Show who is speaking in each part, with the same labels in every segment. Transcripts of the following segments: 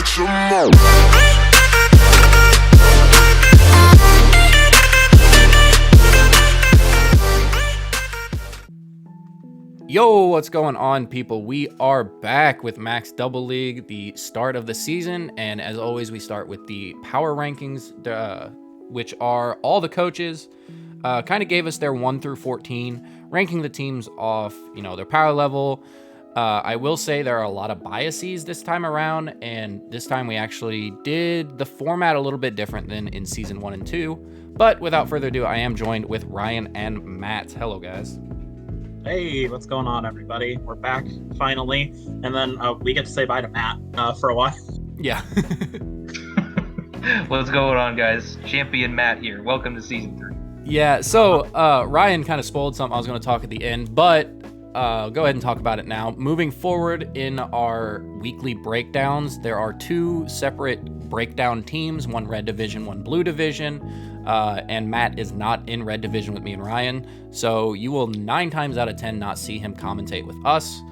Speaker 1: some more.
Speaker 2: Yo, what's going on, people? We are back with Max Double League, the start of the season, and as always, we start with the power rankings, which are all the coaches kind of gave us their 1 through 14, ranking the teams off, their power level. I will say there are a lot of biases this time around, and this time we actually did the format a little bit different than in season 1 and 2. But without further ado, I am joined with Ryan and Matt. Hello, guys.
Speaker 3: Hey, what's going on, everybody? We're back, finally. And then we get to say bye to Matt for a while.
Speaker 2: Yeah.
Speaker 4: What's going on, guys? Champion Matt here. Welcome to Season 3.
Speaker 2: Yeah, so Ryan kind of spoiled something I was going to talk at the end, but go ahead and talk about it now. Moving forward in our weekly breakdowns, there are 2 separate breakdown teams, one red division, one blue division. And Matt is not in red division with me and Ryan, so you will 9 times out of 10 not see him commentate with us.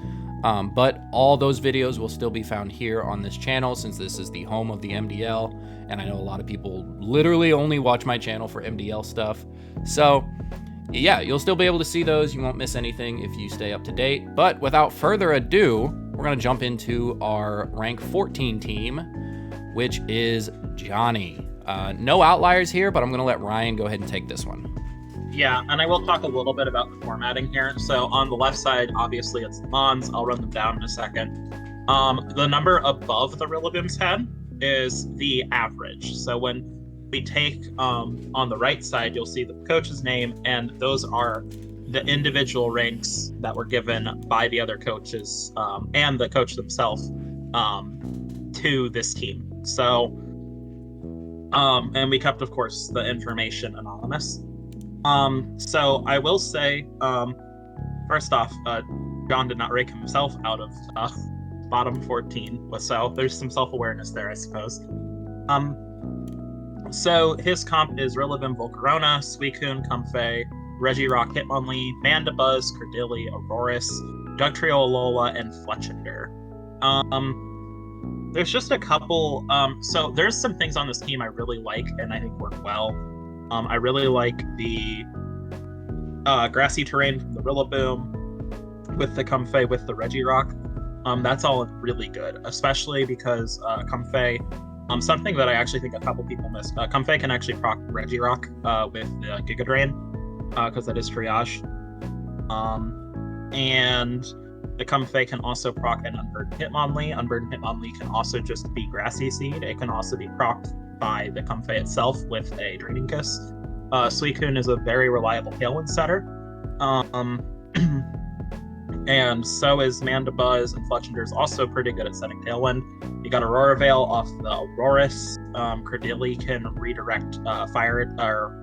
Speaker 2: But all those videos will still be found here on this channel, since this is the home of the MDL, and I know a lot of people literally only watch my channel for MDL stuff. So yeah, you'll still be able to see those. You won't miss anything if you stay up to date. But without further ado, we're going to jump into our rank 14 team, which is Johnny. No outliers here, but I'm going to let Ryan go ahead and take this one.
Speaker 3: Yeah, and I will talk a little bit about the formatting here. So on the left side, obviously, it's the Mons. I'll run them down in a second. The number above the Rillaboom's head is the average. So when we take on the right side, you'll see the coach's name, and those are the individual ranks that were given by the other coaches and the coach themselves to this team. So and we kept, of course, the information anonymous. So I will say, first off, John did not rank himself out of bottom 14, so there's some self-awareness there, I suppose. So his comp is Rillaboom, Volcarona, Suicune, Comfey, Reggie Rock, Hitmonlee, Mandibuzz, Credilli, Aurorus, Dugtrio, Alola, and Fletchinder. There's just a couple, so there's some things on this team I really like and I think work well. I really like the grassy terrain from the Rillaboom with the Comfey with the Reggie Rock. That's all really good, especially because Comfey, something that I actually think a couple people missed, Comfey can actually proc Reggie Rock with the Giga Drain, because that is triage. And the Comfey can also proc an Unburdened Hitmonlee. Unburdened Hitmonlee can also just be Grassy Seed. It can also be procced by the Comfey itself with a Draining Kiss. Suicune is a very reliable Tailwind setter. And so is Mandibuzz, and Fletchinder is also pretty good at setting Tailwind. You got Aurora Veil off the Aurorus. Credilli can redirect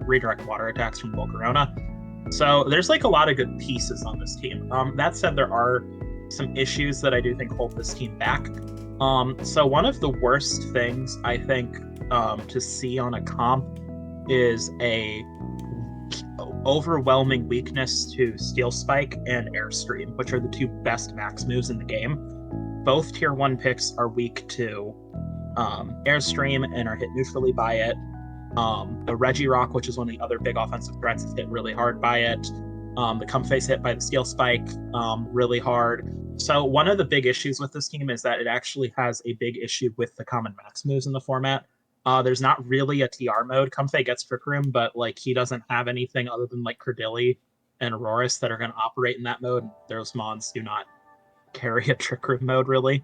Speaker 3: redirect water attacks from Volcarona. So there's like a lot of good pieces on this team. That said, there are some issues that I do think hold this team back. So one of the worst things I think to see on a comp is a overwhelming weakness to Steel Spike and Airstream, which are the 2 best max moves in the game. Both tier 1 picks are weak to Airstream and are hit neutrally by it. The Reggie Rock, which is one of the other big offensive threats, is hit really hard by it. The Comfey's hit by the Steel Spike really hard. So one of the big issues with this team is that it actually has a big issue with the common max moves in the format. There's not really a TR mode. Comfey gets Trick Room, but like he doesn't have anything other than like Credilli and Aurorus that are going to operate in that mode. Those mons do not carry a Trick Room mode, really.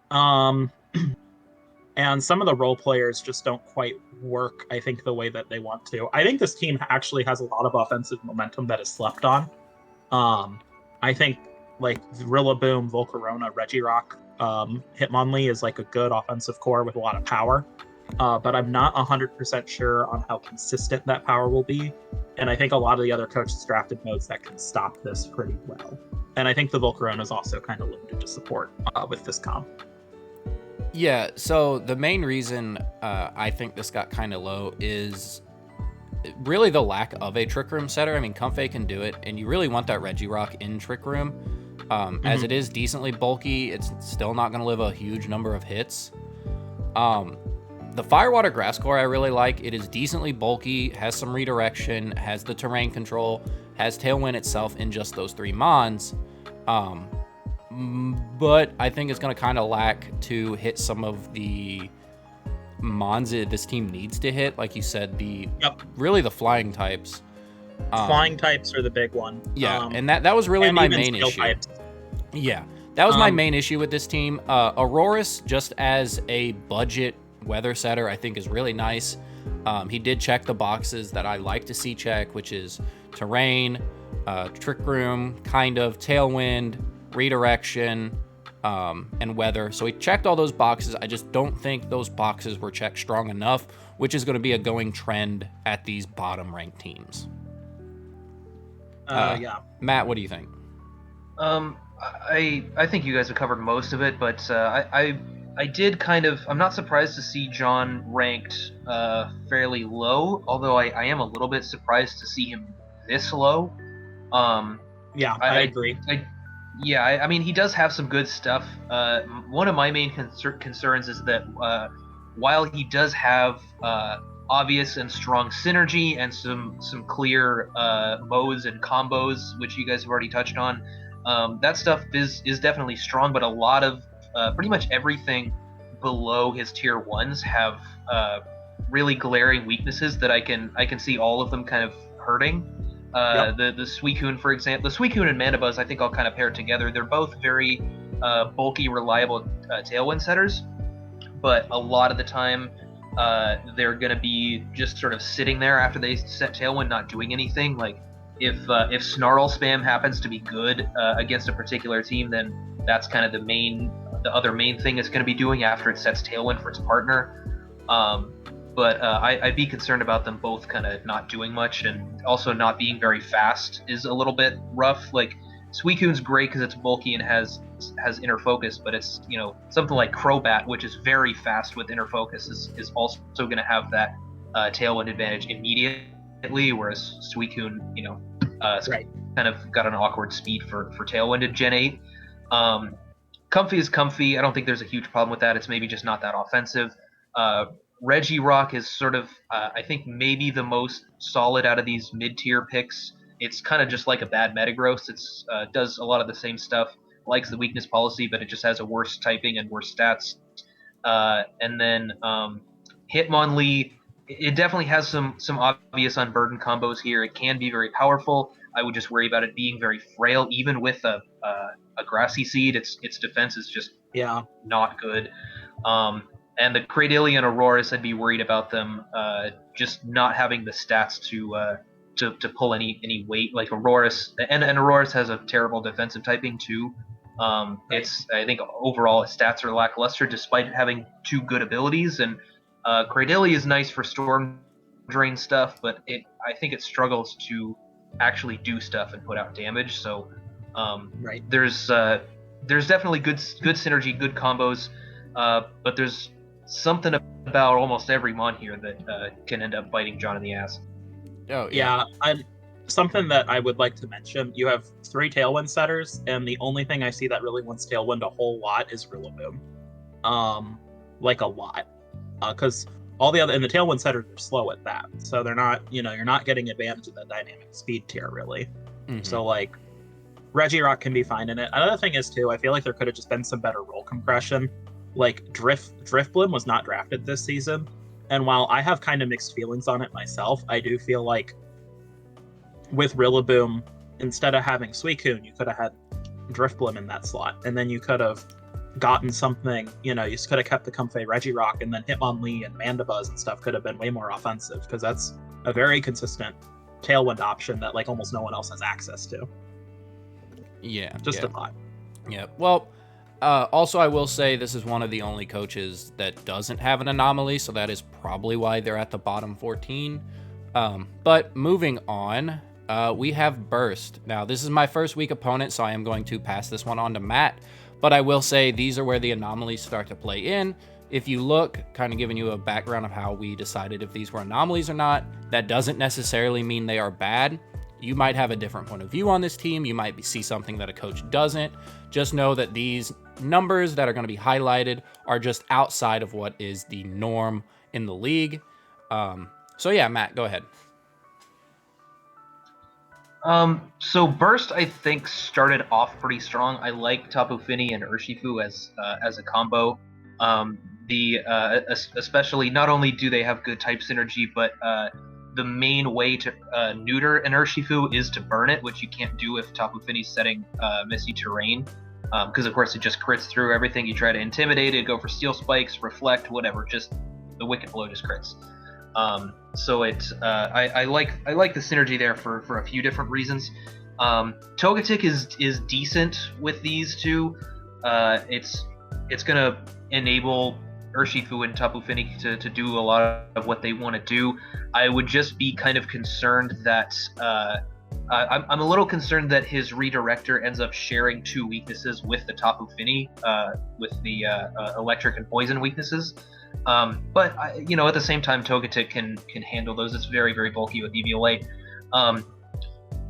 Speaker 3: And some of the role players just don't quite work, I think, the way that they want to. I think this team actually has a lot of offensive momentum that is slept on. I think, like, Rillaboom, Volcarona, Reggie Rock, Hitmonlee is, like, a good offensive core with a lot of power. But I'm not 100% sure on how consistent that power will be. And I think a lot of the other coaches drafted modes that can stop this pretty well. And I think the Volcarona is also kind of limited to support with this comp.
Speaker 2: Yeah, so the main reason I think this got kind of low is really the lack of a Trick Room setter. I mean, Comfey can do it, and you really want that Reggie Rock in Trick Room. As it is decently bulky, it's still not going to live a huge number of hits. The Firewater Grass Core I really like. It is decently bulky, has some redirection, has the terrain control, has Tailwind itself in just those 3 Mons. But I think it's going to kind of lack to hit some of the Mons this team needs to hit. Like you said, really the flying types.
Speaker 3: Flying types are the big one.
Speaker 2: Yeah, and that was really my main issue.
Speaker 3: Types.
Speaker 2: Yeah, that was my main issue with this team. Auroras, just as a budget weather setter, I think is really nice. He did check the boxes that I like to see check, which is terrain, trick room, kind of tailwind, redirection, and weather. So he checked all those boxes. I just don't think those boxes were checked strong enough, which is going to be a going trend at these bottom ranked teams.
Speaker 3: Yeah.
Speaker 2: Matt, what do you think?
Speaker 4: I think you guys have covered most of it, but I did kind of. I'm not surprised to see John ranked fairly low, although I am a little bit surprised to see him this low.
Speaker 3: Yeah, I agree.
Speaker 4: I mean, he does have some good stuff. One of my main concerns is that while he does have obvious and strong synergy and some clear modes and combos, which you guys have already touched on, that stuff is definitely strong, but a lot of pretty much everything below his tier 1s have really glaring weaknesses that I can see all of them kind of hurting. The Suicune, for example, the Suicune and Mandibuzz, I think I'll kind of pair together. They're both very bulky, reliable tailwind setters, but a lot of the time they're going to be just sort of sitting there after they set tailwind, not doing anything. Like if Snarl spam happens to be good against a particular team, then that's kind of the other main thing it's going to be doing after it sets tailwind for its partner. But I'd be concerned about them both kind of not doing much, and also not being very fast is a little bit rough. Like Suicune's great because it's bulky and has inner focus, but it's, you know, something like Crobat, which is very fast with inner focus, is also going to have that tailwind advantage immediately, whereas Suicune, you know, kind of got an awkward speed for tailwind in Gen 8. Comfy is comfy. I don't think there's a huge problem with that. It's maybe just not that offensive. Reggie Rock is sort of, I think, maybe the most solid out of these mid-tier picks. It's kind of just like a bad Metagross. It's does a lot of the same stuff, likes the weakness policy, but it just has a worse typing and worse stats. And then Hitmonlee, it definitely has some obvious unburdened combos here. It can be very powerful. I would just worry about it being very frail, even with a Grassy Seed. Its defense is just not good. And the Cradillion and Auroras, I'd be worried about them just not having the stats to pull any weight. Like Auroras, and Auroras has a terrible defensive typing too. It's, I think overall its stats are lackluster despite having 2 good abilities. And Cradillion is nice for Storm Drain stuff, but I think it struggles to actually do stuff and put out damage. So there's definitely good synergy, good combos, but there's something about almost every mon here that can end up biting John in the ass.
Speaker 2: Oh yeah.
Speaker 3: Something that I would like to mention: you have 3 Tailwind setters, and the only thing I see that really wants Tailwind a whole lot is Rillaboom, like a lot, because all the other, and the Tailwind setters are slow at that, so they're not, you're not getting advantage of the dynamic speed tier really. Mm-hmm. So like Reggie Rock can be fine in it. Another thing is too, I feel like there could have just been some better roll compression. Like Drifblim was not drafted this season, and while I have kind of mixed feelings on it myself, I do feel like with Rillaboom, instead of having Suicune, you could have had Drifblim in that slot, and then you could have gotten something, you could have kept the Comfey Reggie Rock, and then Hitmonlee and Mandibuzz and stuff could have been way more offensive, because that's a very consistent Tailwind option that like almost no one else has access to.
Speaker 2: Yeah.
Speaker 3: Just a thought.
Speaker 2: Yeah. Well, also, I will say this is one of the only coaches that doesn't have an anomaly, so that is probably why they're at the bottom 14. But moving on, we have Burst. Now, this is my first week opponent, so I am going to pass this one on to Matt. But I will say these are where the anomalies start to play in. If you look, kind of giving you a background of how we decided if these were anomalies or not, that doesn't necessarily mean they are bad. You might have a different point of view on this team. You might see something that a coach doesn't. Just know that these numbers that are going to be highlighted are just outside of what is the norm in the league. So yeah, Matt, go ahead.
Speaker 4: So Burst, I think, started off pretty strong. I like Tapu Fini and Urshifu as a combo. Especially, not only do they have good type synergy, but the main way to neuter an Urshifu is to burn it, which you can't do if Tapu Fini's setting Misty Terrain, because of course it just crits through everything. You try to intimidate it, go for Steel Spikes, Reflect, whatever. Just the Wicked Blow just crits. So I like the synergy there for a few different reasons. Togetic is decent with these two. It's gonna enable Urshifu and Tapu Fini to do a lot of what they want to do. I would just be kind of concerned that I'm a little concerned that his Redirector ends up sharing two weaknesses with the Tapu Fini, with the Electric and Poison weaknesses. But at the same time, Togetic can handle those. It's very, very bulky with EVLA.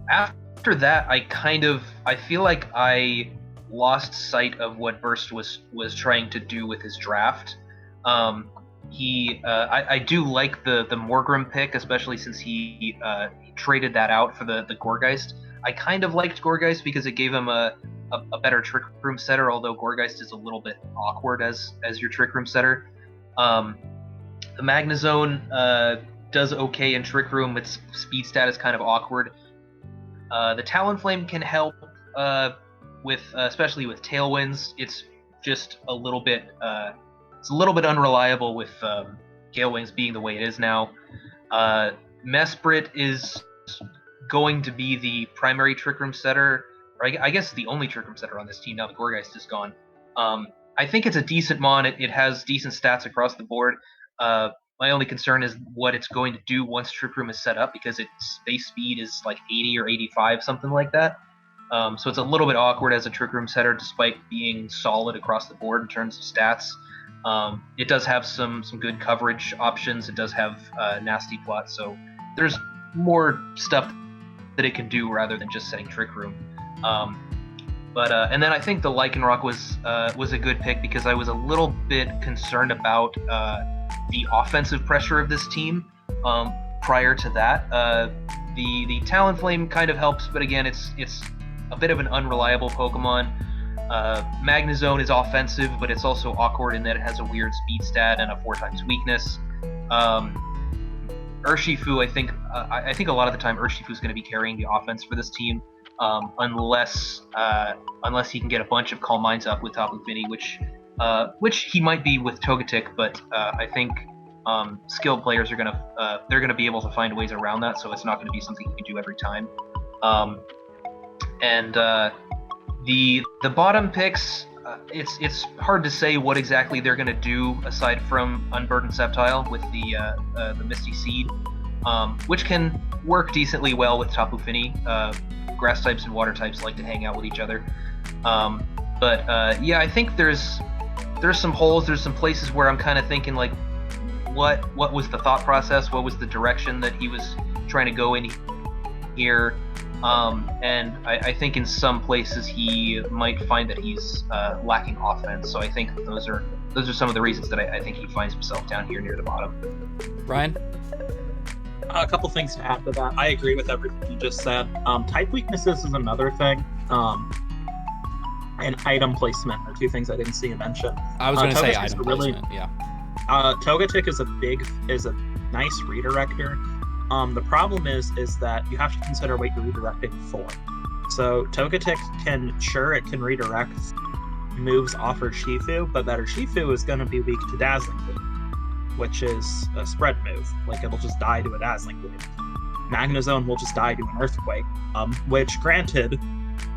Speaker 4: After that, I feel like I lost sight of what Burst was trying to do with his draft. I do like the Morgrim pick, especially since he traded that out for the Gourgeist. I kind of liked Gourgeist because it gave him a better Trick Room setter, although Gourgeist is a little bit awkward as your Trick Room setter. The Magnezone does okay in Trick Room. Its speed stat is kind of awkward. The Talonflame can help especially with Tailwinds. It's just a little bit unreliable with Gale Wings being the way it is now. Mesprit is going to be the primary Trick Room setter, or I guess the only Trick Room setter on this team now that Gourgeist is gone. I think it's a decent mon. It has decent stats across the board. My only concern is what it's going to do once Trick Room is set up, because its base speed is like 80 or 85, something like that. So it's a little bit awkward as a Trick Room setter, despite being solid across the board in terms of stats. It does have some good coverage options. It does have Nasty Plot, so there's more stuff that it can do rather than just setting Trick Room. And then I think the Lycanroc was a good pick because I was a little bit concerned about the offensive pressure of this team prior to that. The Talonflame kind of helps, but again, it's a bit of an unreliable Pokemon. Magnezone is offensive, but it's also awkward in that it has a weird speed stat and a 4x weakness. Urshifu, I think a lot of the time Urshifu is going to be carrying the offense for this team. Unless he can get a bunch of Calm Minds up with Tapu Fini, which he might be with Togetic, but I think skilled players are gonna be able to find ways around that, so it's not going to be something he can do every time. The bottom picks, it's hard to say what exactly they're going to do aside from Unburdened Sceptile with the Misty Seed, which can work decently well with Tapu Fini. Grass types and water types like to hang out with each other. I think there's some holes. There's some places where I'm kind of thinking like, what was the thought process? What was the direction that he was trying to go in here? And I think in some places he might find that he's lacking offense. So I think those are some of the reasons that I think he finds himself down here near the bottom.
Speaker 2: Ryan?
Speaker 3: A couple things to add to that. I agree with everything you just said. Type weaknesses is another thing. And item placement are two things I didn't see you mention.
Speaker 2: I was going to say item placement, yeah.
Speaker 3: Togetic is a nice redirector. The problem is that you have to consider what you're redirecting for. So Togetic can redirect moves off Urshifu, but that Urshifu is going to be weak to Dazzling Gleam, which is a spread move. Like, it'll just die to a Dazzling Gleam. Magnezone will just die to an Earthquake, which, granted,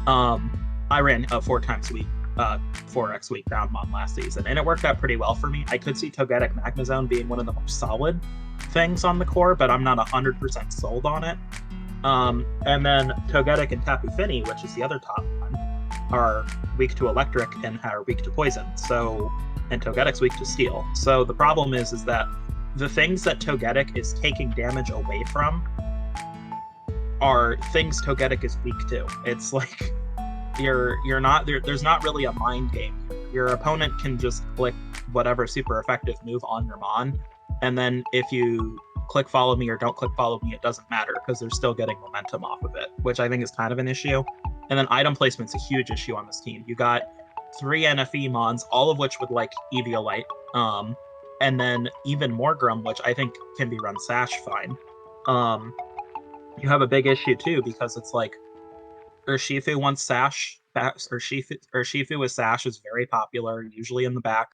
Speaker 3: I ran 4x week, 4x week down Mon last season, and it worked out pretty well for me. I could see Togetic Magnezone being one of the more solid things on the core, but I'm not 100% sold on it. And then Togetic and Tapu Fini, which is the other top one, are weak to Electric and are weak to Poison. And Togetic's weak to Steel. So the problem is that the things that Togetic is taking damage away from are things Togetic is weak to. It's like there's not really a mind game here. your opponent can just click whatever super effective move on your Mon, and then if you click follow me or don't click follow me, it doesn't matter because they're still getting momentum off of it, which I think is kind of an issue. And then item placement's a huge issue on this team. You got 3 NFE Mons, all of which would like Eviolite, and then even more Grum, which I think can be run Sash fine. You have a big issue too because it's like Urshifu wants Sash. Urshifu with Sash is very popular, usually in the back.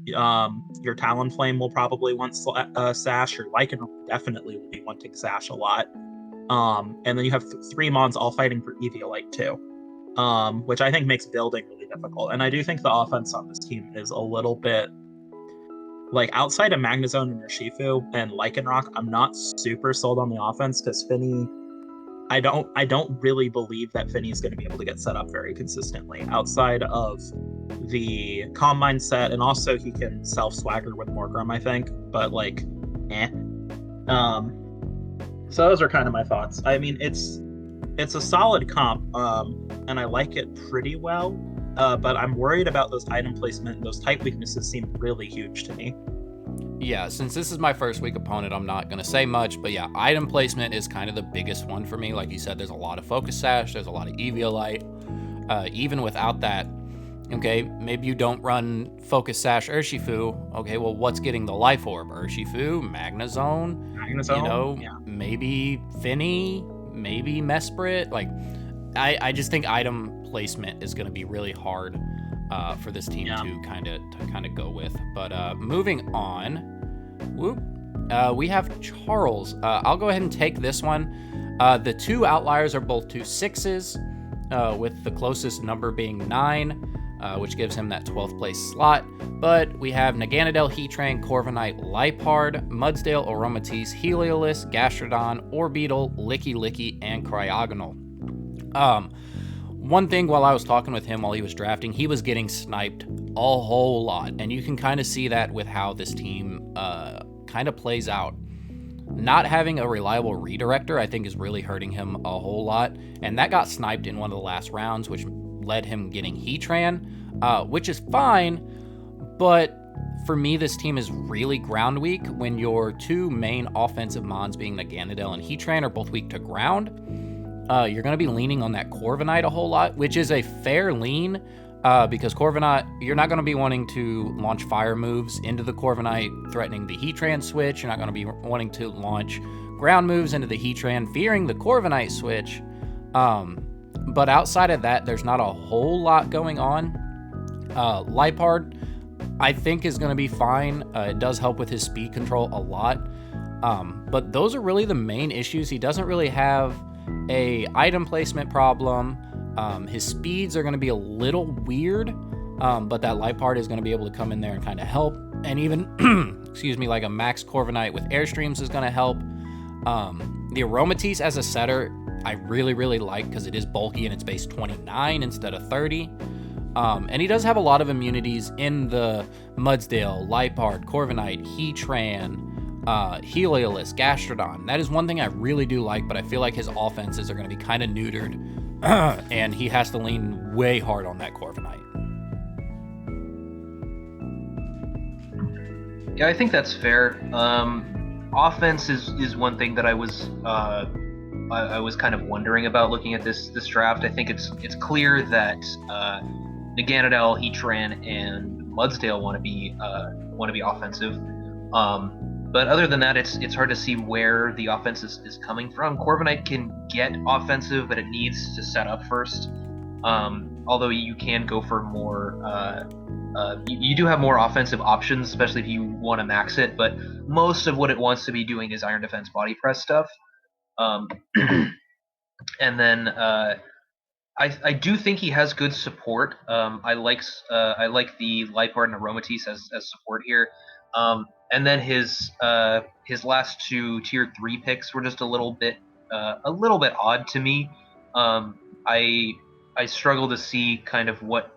Speaker 3: Your Talonflame will probably want Sash, or Lycanroc definitely will be wanting Sash a lot. And then you have 3 Mons all fighting for Eviolite too, which I think makes building really difficult. And I do think the offense on this team is a little bit like outside of Magnezone and Urshifu and Lycanroc. I'm not super sold on the offense because Finny. I don't really believe that Finny's going to be able to get set up very consistently outside of the Calm Mind set, and also he can self-swagger with Morgrim, I think, but like, eh. So those are kind of my thoughts. I mean, it's a solid comp, and I like it pretty well, but I'm worried about those item placement, those type weaknesses seem really huge to me.
Speaker 2: Yeah, since this is my first week opponent, I'm not going to say much, but yeah, item placement is kind of the biggest one for me. Like you said, there's a lot of Focus Sash, there's a lot of Eviolite. Even without that, okay, maybe you don't run Focus Sash Urshifu. Okay, well, what's getting the Life Orb? Urshifu, Magnezone,
Speaker 3: yeah.
Speaker 2: Maybe Finny, maybe Mesprit. Like, I just think item placement is going to be really hard for this team to kind of go with. But moving on, we have Charles. I'll go ahead and take this one. The 2 outliers are both 2 6s, with the closest number being 9, which gives him that 12th place slot. But we have Naganadel, Heatran, Corviknight, Liepard, Mudsdale, Aromatisse, Heliolisk, Gastrodon, Orbeetle, Licky, and Cryogonal. One thing while I was talking with him while he was drafting, he was getting sniped a whole lot. And you can kind of see that with how this team kind of plays out. Not having a reliable redirector, I think, is really hurting him a whole lot. And that got sniped in one of the last rounds, which led him getting Heatran, which is fine. But for me, this team is really ground weak when your 2 main offensive Mons, being Naganadel and Heatran, are both weak to ground. You're going to be leaning on that Corviknight a whole lot, which is a fair lean, because Corviknight, you're not going to be wanting to launch fire moves into the Corviknight, threatening the Heatran switch. You're not going to be wanting to launch ground moves into the Heatran, fearing the Corviknight switch. But outside of that, there's not a whole lot going on. Liepard, I think, is going to be fine. It does help with his speed control a lot. But those are really the main issues. He doesn't really have a item placement problem. His speeds are going to be a little weird, but that Liepard is going to be able to come in there and kind of help. And even, excuse me, like a Max Corviknight with Airstreams is going to help. The Aromatisse as a setter, I really like, because it is bulky and it's base 29 instead of 30. And he does have a lot of immunities in the Mudsdale, Liepard, Corviknight, Heatran, Heliolisk, Gastrodon. That is one thing I really do like, but I feel like his offenses are going to be kind of neutered, and he has to lean way hard on that Corviknight.
Speaker 4: Yeah, I think that's fair. Offense is one thing that I was kind of wondering about looking at this draft. I think it's clear that Naganadel, Heatran, and Mudsdale want to be offensive. But other than that, it's hard to see where the offense is coming from. Corviknight can get offensive, but it needs to set up first. Although you can go for more, you do have more offensive options, especially if you want to max it. But most of what it wants to be doing is Iron Defense Body Press stuff. And then I do think he has good support. I like the Liepard and Aromatisse as support here. And then his last 2 tier 3 picks were just a little bit odd to me. I struggle to see kind of what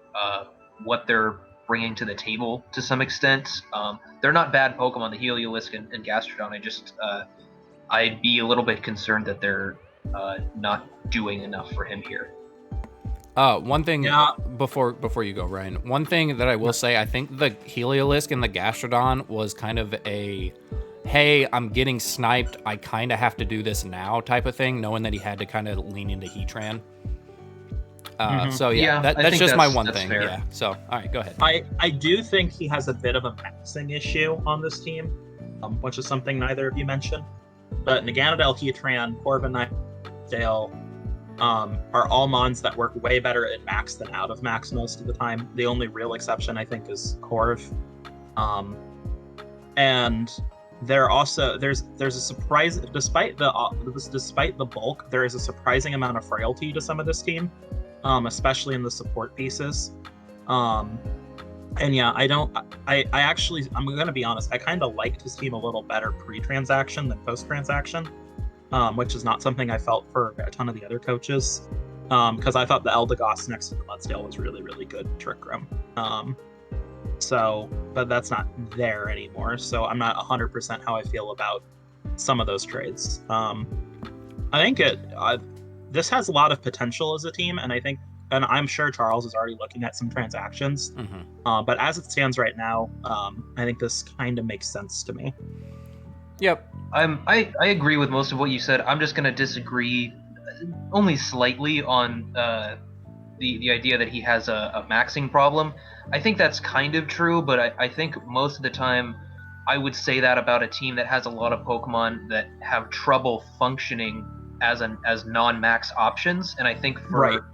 Speaker 4: they're bringing to the table to some extent. They're not bad Pokemon, the Heliolisk and Gastrodon. I'd be a little bit concerned that they're not doing enough for him here.
Speaker 2: One thing
Speaker 3: Yeah.
Speaker 2: before you go, Ryan. One thing that I will say, I think the Heliolisk and the Gastrodon was kind of a, hey, I'm getting sniped, I kind of have to do this now type of thing, knowing that he had to kind of lean into Heatran. So yeah,
Speaker 4: I
Speaker 2: that's
Speaker 4: think
Speaker 2: just my one
Speaker 4: that's
Speaker 2: thing.
Speaker 4: fair.
Speaker 2: Yeah. So all right, go ahead.
Speaker 3: I do think he has a bit of a maxing issue on this team, which is something neither of you mentioned. But Naganadel, Heatran, Corviknight, Dale are all mons that work way better at max than out of max most of the time. The only real exception, I think, is Corv. And there also there's a surprise, despite the bulk, there is a surprising amount of frailty to some of this team, especially in the support pieces. And yeah, I actually, I'm gonna be honest, I kind of liked his team a little better pre-transaction than post-transaction, which is not something I felt for a ton of the other coaches, because I thought the Eldegoss next to the Mudsdale was really, really good Trick Room. But that's not there anymore, so I'm not 100% how I feel about some of those trades. I think this has a lot of potential as a team, and I'm sure Charles is already looking at some transactions. But as it stands right now, I think this kind of makes sense to me.
Speaker 2: Yep.
Speaker 4: I agree with most of what you said. I'm just gonna disagree only slightly on the idea that he has a maxing problem. I think that's kind of true, but I think most of the time I would say that about a team that has a lot of Pokemon that have trouble functioning as non-max options. And I think for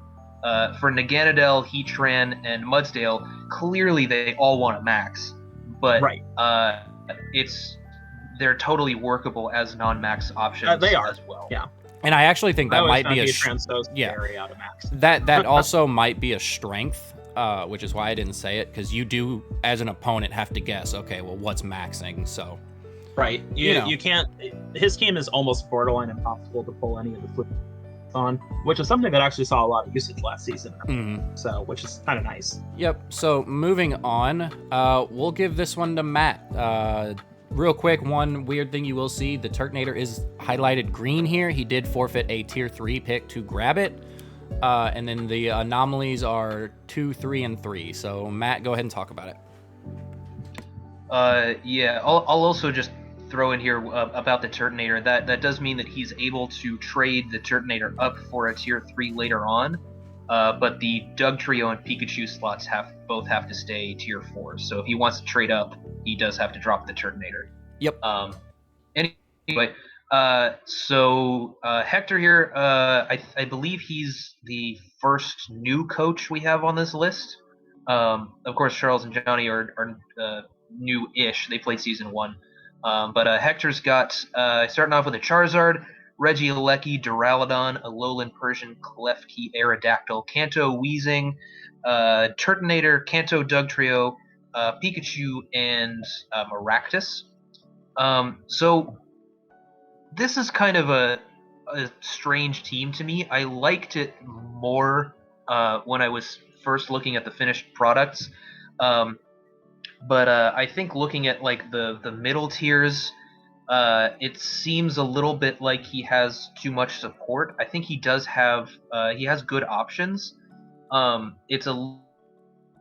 Speaker 4: Naganadel, Heatran, and Mudsdale, clearly they all want a max, but they're totally workable as non-max options.
Speaker 3: They are
Speaker 4: as well.
Speaker 3: Yeah.
Speaker 2: And I actually think that might be
Speaker 3: out of max.
Speaker 2: That also might be a strength, which is why I didn't say it, because you do, as an opponent, have to guess, okay, well, what's maxing? So
Speaker 3: right, you can't. His team is almost borderline impossible to pull any of the flips on, which is something that actually saw a lot of usage last season. So, which is kind of nice.
Speaker 2: Yep. So moving on, we'll give this one to Matt. Real quick, one weird thing you will see, the Turtonator is highlighted green here. He did forfeit a tier 3 pick to grab it. And then the anomalies are 2, 3, and 3. So Matt, go ahead and talk about it.
Speaker 4: Yeah, I'll also just throw in here about the Turtonator. That does mean that he's able to trade the Turtonator up for a tier 3 later on. But the Dugtrio and Pikachu slots both have to stay tier 4. So if he wants to trade up, he does have to drop the Turtonator.
Speaker 2: Yep.
Speaker 4: Anyway, so Hector here, I believe he's the first new coach we have on this list. Of course, Charles and Johnny are new-ish. They played season 1. But Hector's got, starting off with a Charizard, Regieleki, Duraludon, Alolan Persian, Klefki, Aerodactyl, Kanto Weezing, Turtonator, Kanto Dugtrio, Pikachu, and Maractus. So this is kind of a strange team to me. I liked it more when I was first looking at the finished products. But I think looking at like the middle tiers, it seems a little bit like he has too much support. I think he does have he has good options. It's a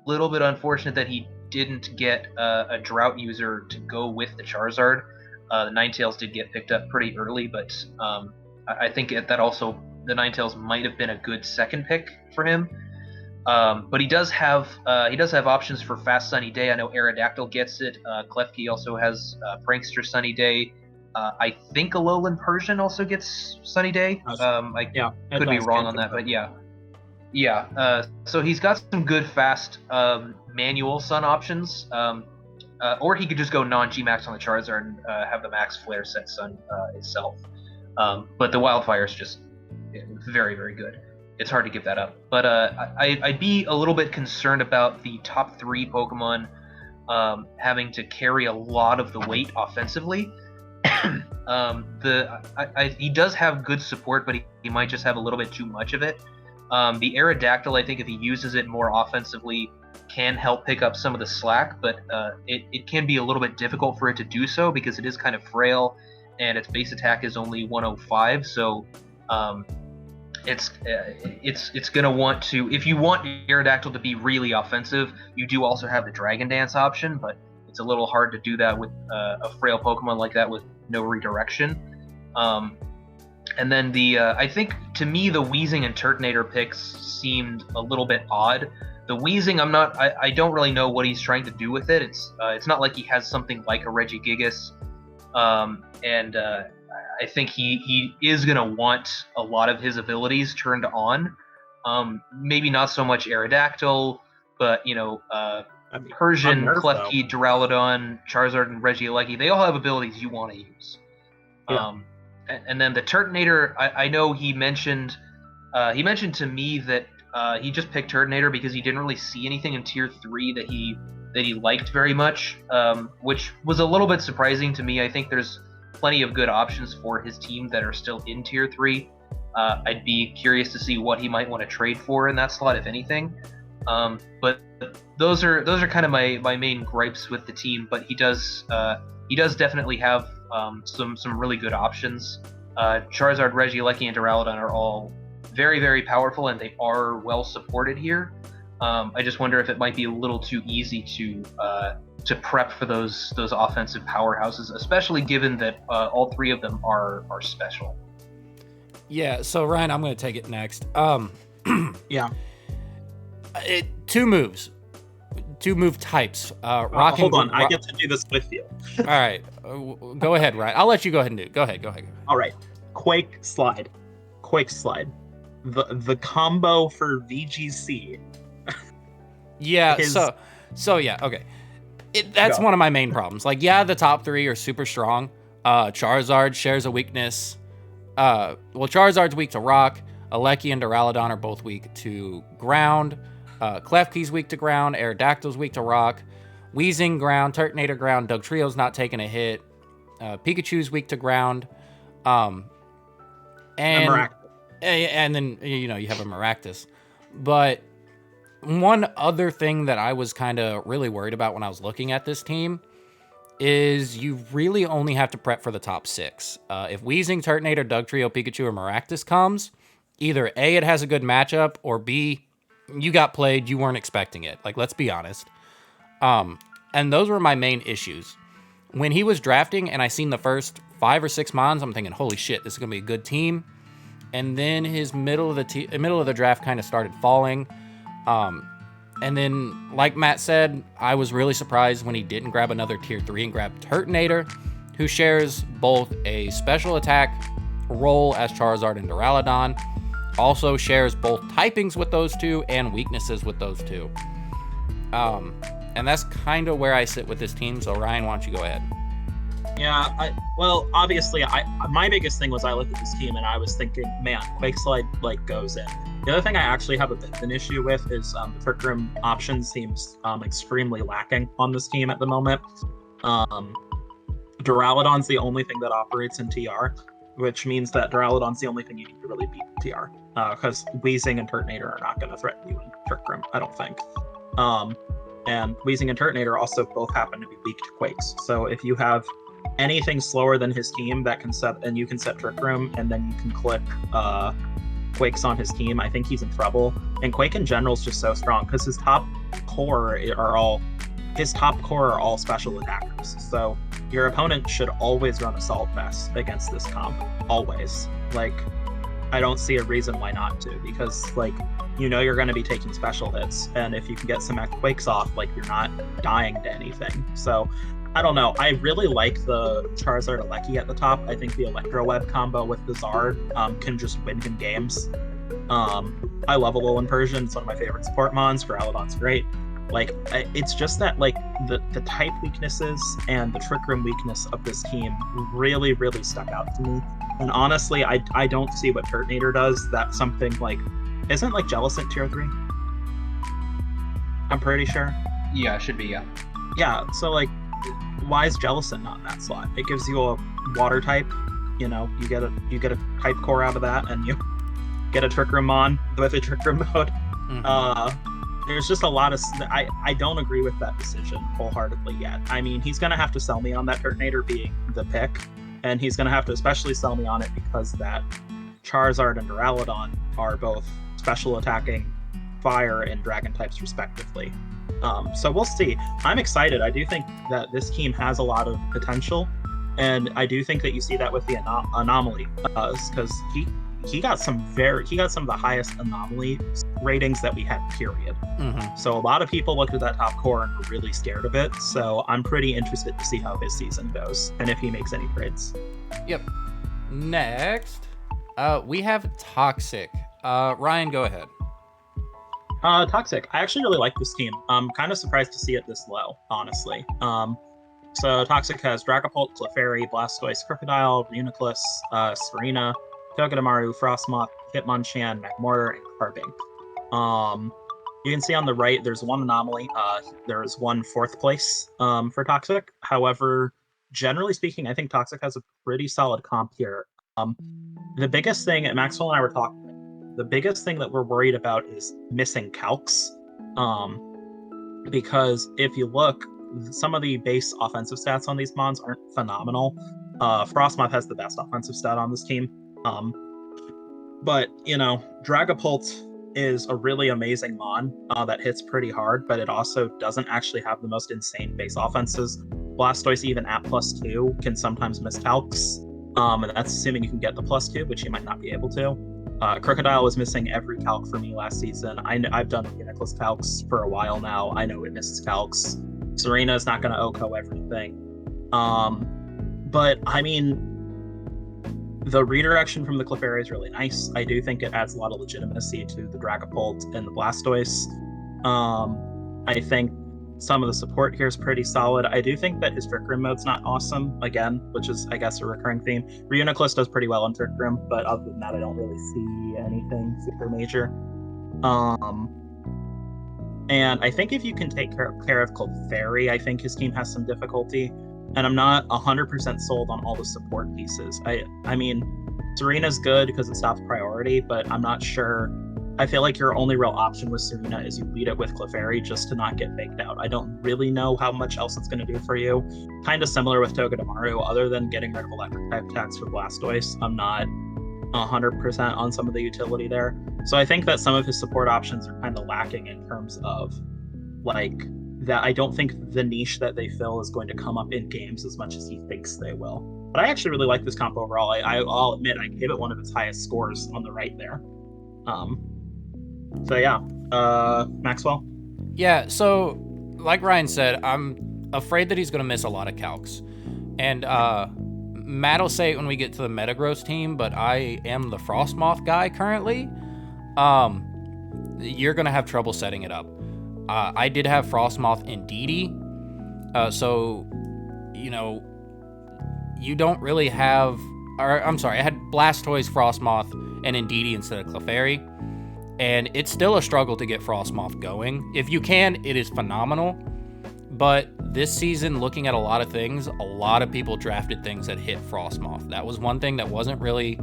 Speaker 4: little bit unfortunate that he didn't get a drought user to go with the Charizard. The Ninetales did get picked up pretty early, but I think that also the Ninetales might have been a good second pick for him. But he does have options for Fast Sunny Day. I know Aerodactyl gets it. Klefki also has Prankster Sunny Day. I think Alolan Persian also gets Sunny Day. I could be wrong on that, but yeah. So he's got some good fast manual Sun options. Or he could just go non-G-Max on the Charizard and have the Max Flare set Sun itself. But the Wildfire is just very, very good. It's hard to give that up. But I'd be a little bit concerned about the top 3 Pokemon having to carry a lot of the weight offensively. He does have good support, but he might just have a little bit too much of it. The Aerodactyl, I think if he uses it more offensively, can help pick up some of the slack, but it can be a little bit difficult for it to do so because it is kind of frail, and its base attack is only 105, so it's gonna want to, if you want Aerodactyl to be really offensive, you do also have the Dragon Dance option, but it's a little hard to do that with a frail Pokemon like that with no redirection. And then I think to me the Weezing and Turtonator picks seemed a little bit odd. The Weezing, I don't really know what he's trying to do with it. It's not like he has something like a Regigigas, and I think he is gonna want a lot of his abilities turned on. Maybe not so much Aerodactyl, but Persian, Klefki, Duraludon, Charizard, and Regieleki, they all have abilities you want to use. Yeah. And then the Turtonator, I know he mentioned to me that he just picked Turtonator because he didn't really see anything in Tier 3 that he liked very much, which was a little bit surprising to me. I think there's plenty of good options for his team that are still in Tier 3. I'd be curious to see what he might want to trade for in that slot, if anything. But those are kind of my main gripes with the team. But he does definitely have some really good options. Charizard, Regieleki, and Duraludon are all very, very powerful, and they are well supported here. I just wonder if it might be a little too easy to prep for those offensive powerhouses, especially given that all three of them are special.
Speaker 2: Yeah. So Ryan, I'm going to take it next.
Speaker 3: Yeah.
Speaker 2: Two move types. Rock.
Speaker 3: Hold on, I get to do this with you.
Speaker 2: All right, go ahead, Ryan. I'll let you go ahead and do it. Go ahead.
Speaker 3: All right, Quake Slide. The combo for VGC.
Speaker 2: Yeah. So yeah. Okay. That's one of my main problems. Like, yeah, the top three are super strong. Charizard shares a weakness. Charizard's weak to rock. Aleki and Duraludon are both weak to ground. Klefki's weak to ground. Aerodactyl's weak to rock. Weezing ground. Turtonator ground. Dugtrio's not taking a hit. Pikachu's weak to ground. And then you have a Maractus. But one other thing that I was kind of really worried about when I was looking at this team is you really only have to prep for the top 6. If Weezing, Turtonator, Dugtrio, Pikachu, or Maractus comes, either A, it has a good matchup, or B, you got played, you weren't expecting it. Like, let's be honest. And those were my main issues. When he was drafting and I seen the first 5 or 6 Mons, I'm thinking, holy shit, this is going to be a good team. And then his middle of the draft kind of started falling. And then, like Matt said, I was really surprised when he didn't grab another Tier 3 and grabbed Turtonator, who shares both a special attack role as Charizard and Duraludon, also shares both typings with those two and weaknesses with those two. And that's kind of where I sit with this team. So Ryan, why don't you go ahead?
Speaker 3: Yeah, obviously, my biggest thing was I looked at this team and I was thinking, man, Quake Slide goes in. The other thing I actually have a bit of an issue with is the Trick Room option seems extremely lacking on this team at the moment. Duraludon's the only thing that operates in TR, which means that Duraludon's the only thing you need to really beat TR, because Weezing and Turtonator are not going to threaten you in Trick Room, I don't think. And Weezing and Turtonator also both happen to be weak to Quakes. So if you have anything slower than his team that can set, and you can set Trick Room, and then you can click Quakes on his team, I think he's in trouble. And Quake in general is just so strong because his top core are all special attackers. So your opponent should always run Assault Vest against this comp. Always. Like, I don't see a reason why not to, because you're going to be taking special hits, and if you can get some Quakes off, you're not dying to anything. So I don't know. I really like the Charizard Aleki at the top. I think the Electro Web combo with the Zard can just win him games. I love Alolan Persian. It's one of my favorite support mons. Duraludon's great. It's just that the type weaknesses and the Trick Room weakness of this team really, really stuck out to me. And honestly, I don't see what Turtonator does. That's something isn't Jellicent Tier 3? I'm pretty sure.
Speaker 4: Yeah, it should be, yeah.
Speaker 3: Yeah, so why is Jellicent not in that slot? It gives you a water type, you get a type core out of that, and you get a Trick Room on with a Trick Room mode. Mm-hmm. There's just a lot of I don't agree with that decision wholeheartedly yet. I mean, he's gonna have to sell me on that Turtonator being the pick, and he's gonna have to especially sell me on it because that Charizard and Duraludon are both special attacking fire and dragon types respectively. So we'll see. I'm excited. I do think that this team has a lot of potential, and I do think that you see that with the Untitled, because he got some of the highest Untitled ratings that we had, period.
Speaker 2: Mm-hmm.
Speaker 3: So a lot of people looked at that top core and were really scared of it. So I'm pretty interested to see how his season goes and if he makes any trades.
Speaker 2: Yep. Next, we have Toxic. Ryan, go ahead.
Speaker 3: Toxic. I actually really like this team. I'm kind of surprised to see it this low, honestly. So Toxic has Dragapult, Clefairy, Blastoise, Crocodile, Reuniclus, Serena, Togedemaru, Frostmoth, Hitmonchan, Magmortar, and Carbink. You can see on the right there's one anomaly. There is one fourth place for Toxic. However, generally speaking, I think Toxic has a pretty solid comp here. The biggest thing, and Maxwell and I were talking, the biggest thing that we're worried about is missing calcs. Because if you look, some of the base offensive stats on these mons aren't phenomenal. Frostmoth has the best offensive stat on this team. But, Dragapult is a really amazing mon that hits pretty hard, but it also doesn't actually have the most insane base offenses. Blastoise, even at +2, can sometimes miss calcs. And that's assuming you can get the +2, which you might not be able to. Crocodile was missing every calc for me last season. I've done Reuniclus calcs for a while now. I know it misses calcs. Serena's not going to OHKO everything. But, I mean, the redirection from the Clefairy is really nice. I do think it adds a lot of legitimacy to the Dragapult and the Blastoise. I think some of the support here is pretty solid. I do think that his Trick Room mode's not awesome, again, which is, I guess, a recurring theme. Reuniclus does pretty well in Trick Room, but other than that, I don't really see anything super major. And I think if you can take care of Clefairy, I think his team has some difficulty. And I'm not 100% sold on all the support pieces. I mean, Serena's good because it stops priority, but I'm not sure. I feel like your only real option with Serena is you lead it with Clefairy just to not get baked out. I don't really know how much else it's going to do for you. Kind of similar with Togedemaru, other than getting rid of electric type attacks for Blastoise. I'm not 100% on some of the utility there. So I think that some of his support options are kind of lacking in terms of, like, that I don't think the niche that they fill is going to come up in games as much as he thinks they will. But I actually really like this comp overall. I'll admit I gave it one of its highest scores on the right there. So yeah, Maxwell?
Speaker 2: Yeah, so like Ryan said, I'm afraid that he's going to miss a lot of calcs. And Matt will say it when we get to the Metagross team, but I am the Frostmoth guy currently. You're going to have trouble setting it up. I did have Frostmoth and Didi, so, you don't really have... I'm sorry, I had Blastoise, Frostmoth, and Indeedee instead of Clefairy, and it's still a struggle to get Frostmoth going. If you can, it is phenomenal, but this season, looking at a lot of things, a lot of people drafted things that hit Frostmoth. That was one thing that wasn't really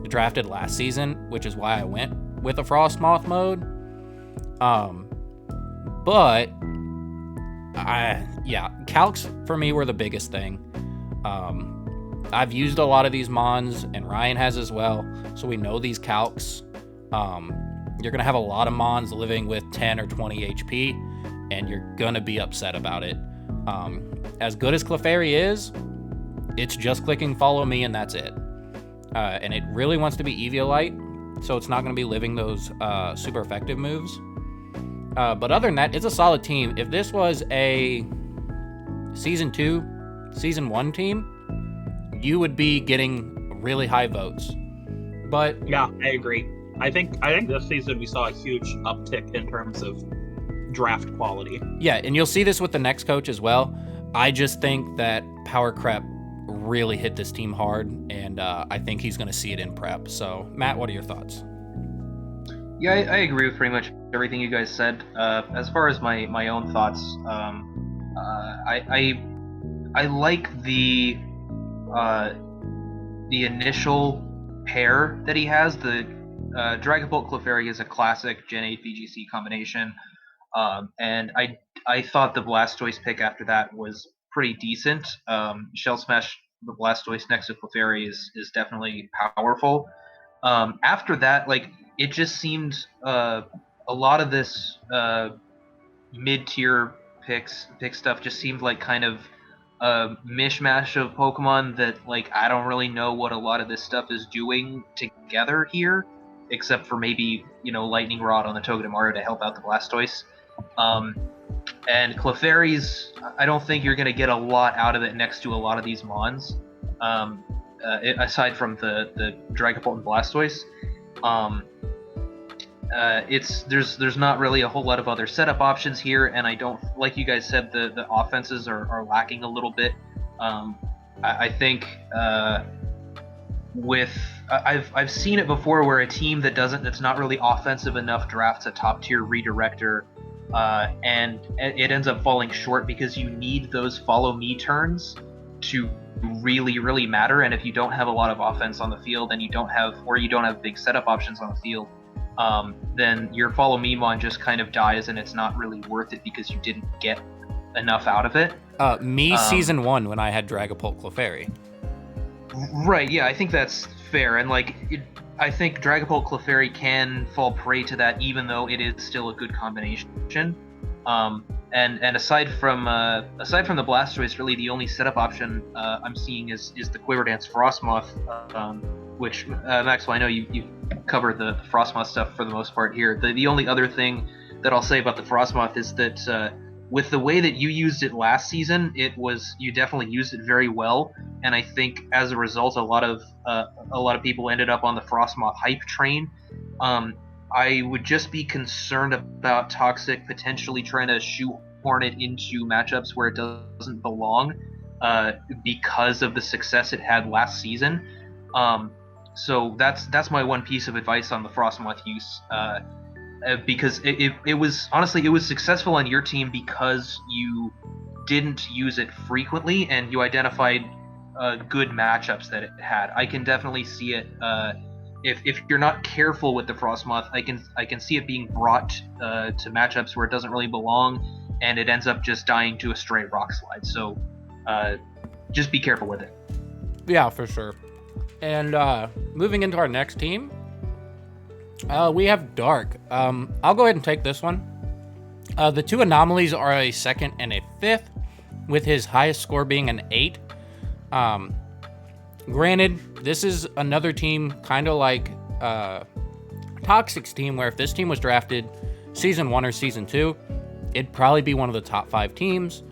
Speaker 2: drafted last season, which is why I went with a Frostmoth mode. But calcs for me were the biggest thing. I've used a lot of these mons, and Ryan has as well, so we know these calcs. You're gonna have a lot of mons living with 10 or 20 HP, and you're gonna be upset about it. As good as Clefairy is, it's just clicking follow me and that's it. And it really wants to be Eviolite, so it's not gonna be living those super effective moves. But other than that, it's a solid team. If this was a Season 2, Season 1 team, you would be getting really high votes. But
Speaker 3: yeah, I agree. I think this season we saw a huge uptick in terms of draft quality.
Speaker 2: Yeah, and you'll see this with the next coach as well. I just think that Power Crep really hit this team hard, and I think he's going to see it in prep. So, Matt, what are your thoughts?
Speaker 4: Yeah, I agree with pretty much everything you guys said. As far as my own thoughts, I like the initial pair that he has. The Dragapult Clefairy is a classic Gen 8 VGC combination, and I thought the Blastoise pick after that was pretty decent. Shell Smash the Blastoise next to Clefairy is definitely powerful. After that, like, it just seemed a lot of this mid-tier pick stuff just seemed like kind of a mishmash of Pokemon that, like, I don't really know what a lot of this stuff is doing together here, except for maybe, Lightning Rod on the Togedemaru to help out the Blastoise. And Clefairy's, I don't think you're going to get a lot out of it next to a lot of these Mons, aside from the Dragapult and Blastoise. There's not really a whole lot of other setup options here, and I don't, like you guys said, the offenses are lacking a little bit. I think I've seen it before where a team that's not really offensive enough drafts a top tier redirector, and it ends up falling short because you need those follow me turns to really, really matter. And if you don't have a lot of offense on the field, and you don't have big setup options on the field, then your follow me mon just kind of dies, and it's not really worth it because you didn't get enough out of it.
Speaker 2: Season 1 when I had Dragapult Clefairy.
Speaker 4: Right, yeah, I think that's fair, and I think Dragapult Clefairy can fall prey to that, even though it is still a good combination. And aside from the Blastoise, really the only setup option I'm seeing is the Quiver-Dance Frostmoth, which Maxwell, I know you covered the Frostmoth stuff for the most part here. The only other thing that I'll say about the Frostmoth is that with the way that you used it last season, you definitely used it very well, and I think as a result, a lot of people ended up on the Frostmoth hype train. I would just be concerned about Toxic potentially trying to shoehorn it into matchups where it doesn't belong, because of the success it had last season. So that's my one piece of advice on the Frostmoth use, because it was successful on your team because you didn't use it frequently and you identified good matchups that it had. I can definitely see it. If you're not careful with the Frostmoth, I can see it being brought to matchups where it doesn't really belong, and it ends up just dying to a stray Rock Slide. So just be careful with it.
Speaker 2: Yeah, for sure. And moving into our next team, we have Dark. I'll go ahead and take this one. The two anomalies are a 2nd and a 5th, with his highest score being an 8. Granted, this is another team kind of like Toxic's team, where if this team was drafted Season 1 or Season 2, it'd probably be one of the top 5 teams.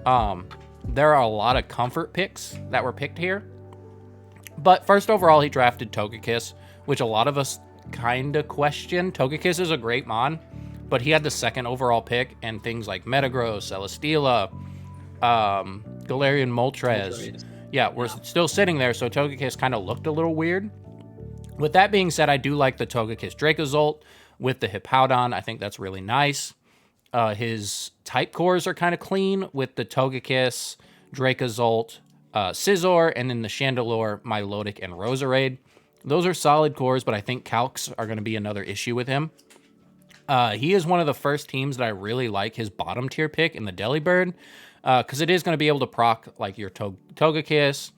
Speaker 2: There are a lot of comfort picks that were picked here. But first overall, he drafted Togekiss, which a lot of us kind of question. Togekiss is a great mon, but he had the 2nd overall pick, and things like Metagross, Celesteela, Galarian Moltres. Yeah, we're still sitting there, so Togekiss kind of looked a little weird. With that being said, I do like the Togekiss Dracozolt with the Hippowdon. I think that's really nice. His type cores are kind of clean with the Togekiss, Dracozolt, Scizor, and then the Chandelure, Milotic, and Roserade. Those are solid cores, but I think Calcs are going to be another issue with him. He is one of the first teams that I really like his bottom tier pick in the Delibird, because it is going to be able to proc like your Togekiss,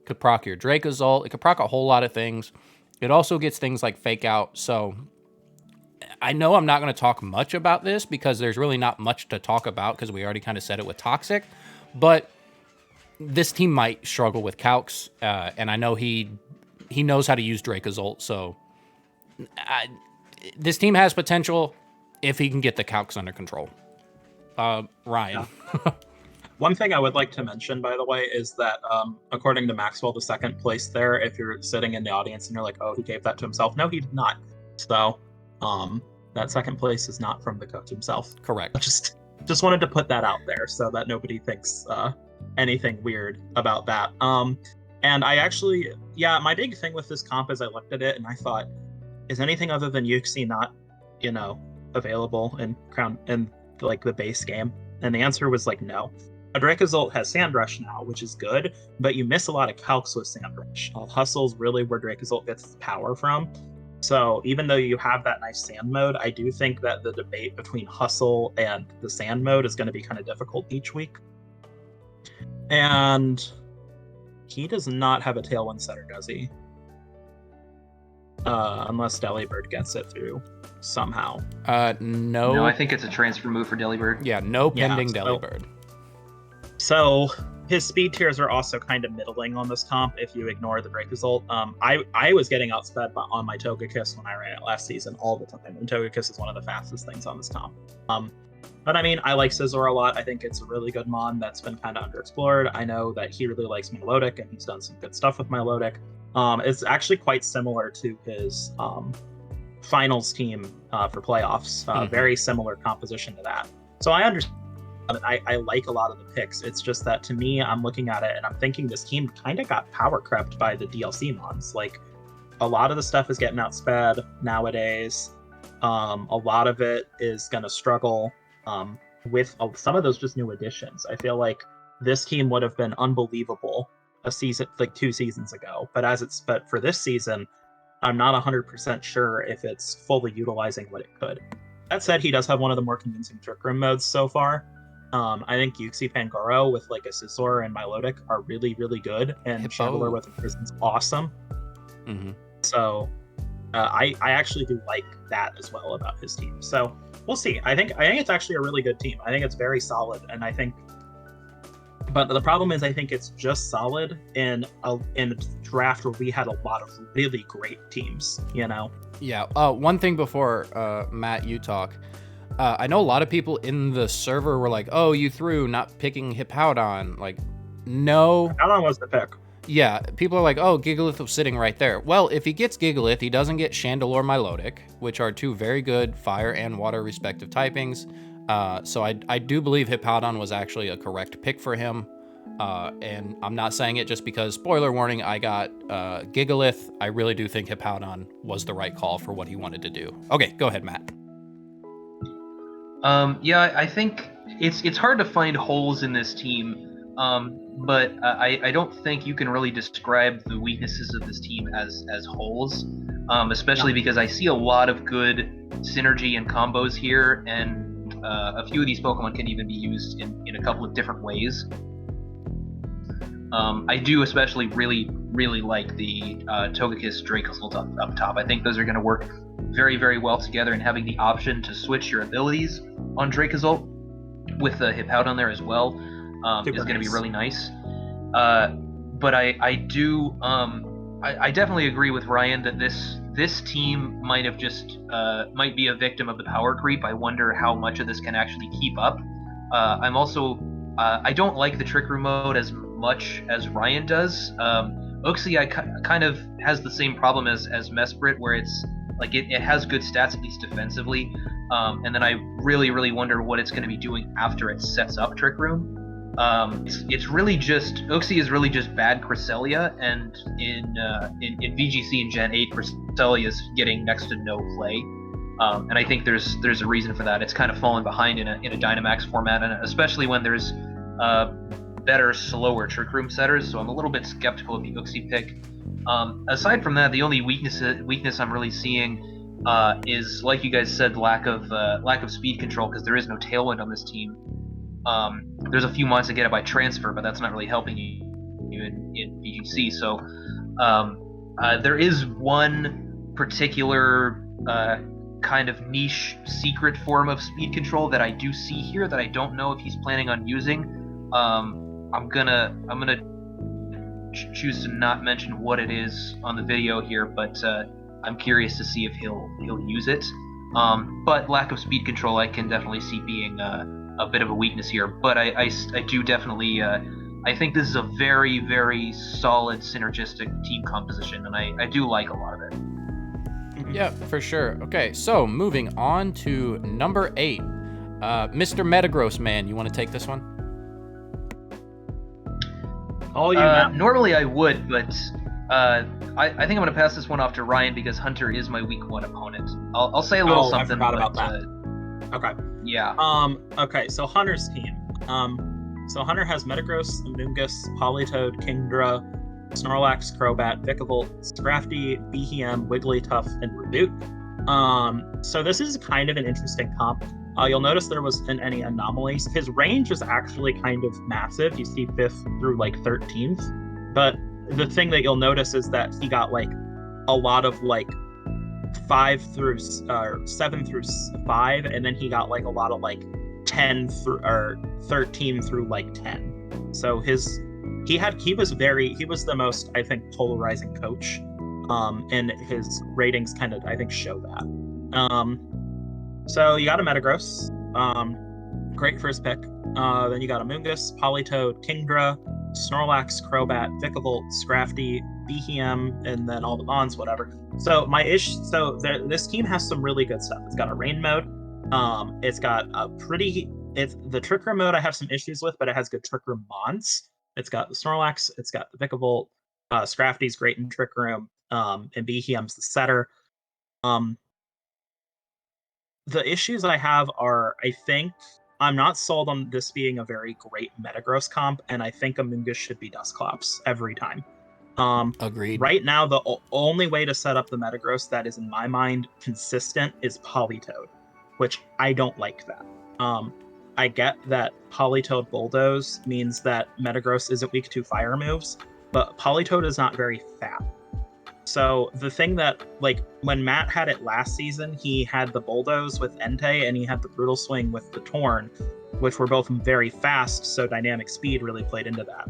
Speaker 2: could proc your Dracozolt, it could proc a whole lot of things. It also gets things like Fake Out, so I know I'm not going to talk much about this because there's really not much to talk about because we already kind of said it with Toxic, but this team might struggle with Calcs, and I know he knows how to use Dracozolt, so this team has potential if he can get the Calcs under control. Ryan.
Speaker 3: Yeah. One thing I would like to mention, by the way, is that according to Maxwell, the 2nd place there, if you're sitting in the audience and you're like, oh, he gave that to himself. No, he did not. So that 2nd place is not from the coach himself.
Speaker 2: Correct.
Speaker 3: Just wanted to put that out there so that nobody thinks anything weird about that. And I actually, my big thing with this comp is I looked at it and I thought, is anything other than Uxie not, available in like the base game? And the answer was like no. A Dracozolt has Sand Rush now, which is good, but you miss a lot of Calcs with Sand Rush. Hustle's really where Dracozolt gets its power from. So even though you have that nice Sand mode, I do think that the debate between Hustle and the Sand mode is going to be kind of difficult each week. And he does not have a Tailwind setter, does he? unless Delibird gets it through somehow.
Speaker 2: No.
Speaker 4: No, I think it's a transfer move for Delibird.
Speaker 2: Yeah, no pending
Speaker 3: so-
Speaker 2: Delibird.
Speaker 3: So his speed tiers are also kind of middling on this comp if you ignore the Dracozolt. I was getting outsped on my Togekiss when I ran it last season all the time, and Togekiss is one of the fastest things on this comp. But I mean, I like Scizor a lot. I think it's a really good mon that's been kind of underexplored. I know that he really likes Milotic, and he's done some good stuff with Milotic. It's actually quite similar to his finals team for playoffs. Very similar composition to that. So I understand. I like a lot of the picks. It's just that to me, I'm looking at it and I'm thinking this team kind of got power crept by the DLC mons. Like, a lot of the stuff is getting outsped nowadays. A lot of it is going to struggle with some of those just new additions. I feel like this team would have been unbelievable a season, like 2 seasons ago. But for this season, I'm not 100% sure if it's fully utilizing what it could. That said, he does have one of the more convincing Trick Room modes so far. I think Uxie Pangoro with like a Scizor and Milotic are really, really good, and Chandler with Imprison's awesome. So I actually do like that as well about his team. So we'll see. I think it's actually a really good team. I think it's very solid, and but the problem is I think it's just solid in a draft where we had a lot of really great teams. You know.
Speaker 2: Yeah. One thing before Matt, you talk. I know a lot of people in the server were like, "Oh, you threw not picking Hippowdon." Like, no.
Speaker 3: Hippowdon was the pick.
Speaker 2: Yeah, people are like, "Oh, Gigalith was sitting right there." Well, if he gets Gigalith, he doesn't get Chandelure or Milotic, which are 2 very good fire and water respective typings. So I do believe Hippowdon was actually a correct pick for him. And I'm not saying it just because, spoiler warning, I got Gigalith. I really do think Hippowdon was the right call for what he wanted to do. Okay, go ahead, Matt.
Speaker 4: Yeah, I think it's hard to find holes in this team, but I don't think you can really describe the weaknesses of this team as holes, especially because I see a lot of good synergy and combos here, and a few of these Pokemon can even be used in a couple of different ways. I do especially really like the Togekiss Dracozolt up top. I think those are going to work very, very well together, and having the option to switch your abilities on Dracozolt with the Hippowdon there as well is going to be really nice. But I definitely agree with Ryan that this team might be a victim of the power creep. I wonder how much of this can actually keep up. I'm also I don't like the Trick Room mode as much as Ryan does. Uxie kind of has the same problem as Mesprit, where it's like it has good stats, at least defensively, and then I really wonder what it's going to be doing after it sets up Trick Room. It's really just Uxie is really just bad Cresselia, and in VGC in Gen 8, Cresselia is getting next to no play, and I think there's a reason for that. It's kind of fallen behind in a Dynamax format, and especially when there's better, slower Trick Room setters. So I'm a little bit skeptical of the Uxie pick. Aside from that, the only weakness I'm really seeing is, like you guys said, lack of speed control, because there is no Tailwind on this team. There's a few mons to get it by transfer, but that's not really helping you in VGC. So there is one particular kind of niche secret form of speed control that I do see here that I don't know if he's planning on using. I'm gonna choose to not mention what it is on the video here, but I'm curious to see if he'll use it. But lack of speed control, I can definitely see being a bit of a weakness here. But I do definitely I think this is a very, very solid synergistic team composition, and I do like a lot of it.
Speaker 2: Yeah, for sure. Okay, so moving on to number 8, Mr. Metagross Man. You want to take this one?
Speaker 4: Normally I would, but I think I'm going to pass this one off to Ryan because Hunter is my week 1 opponent. I'll say a little something.
Speaker 3: I forgot about that. Okay.
Speaker 4: Yeah.
Speaker 3: Okay, so Hunter's team. So Hunter has Metagross, Amoonguss, Politoed, Kingdra, Snorlax, Crobat, Vikavolt, Scrafty, Behem, Wigglytuff, and Reboot. So this is kind of an interesting comp. You'll notice there wasn't any anomalies. His range is actually kind of massive. You see 5th through like 13th. But the thing that you'll notice is that he got like a lot of like 7 through 5, and then he got like a lot of like 10 through or 13 through like 10. So he was the most, I think, polarizing coach. And his ratings kind of, I think, show that. So you got a Metagross. Great first pick. Then you got Amoonguss, Politoed, Kingdra, Snorlax, Crobat, Vikavolt, Scrafty, Behem, and then all the Mons, whatever. So this team has some really good stuff. It's got a Rain mode. It's got the Trick Room mode I have some issues with, but it has good Trick Room Mons. It's got the Snorlax, it's got the Vikavolt, Scrafty's great in Trick Room, and Behem's the setter. The issues I have are, I think, I'm not sold on this being a very great Metagross comp, and I think Amoonguss should be Dusclops every time.
Speaker 2: Agreed.
Speaker 3: Right now, the only way to set up the Metagross that is, in my mind, consistent is Politoed, which I don't like that. I get that Politoed Bulldoze means that Metagross isn't weak to fire moves, but Politoed is not very fat. So the thing that, like, when Matt had it last season, he had the Bulldoze with Entei and he had the Brutal Swing with the Torn, which were both very fast, so dynamic speed really played into that.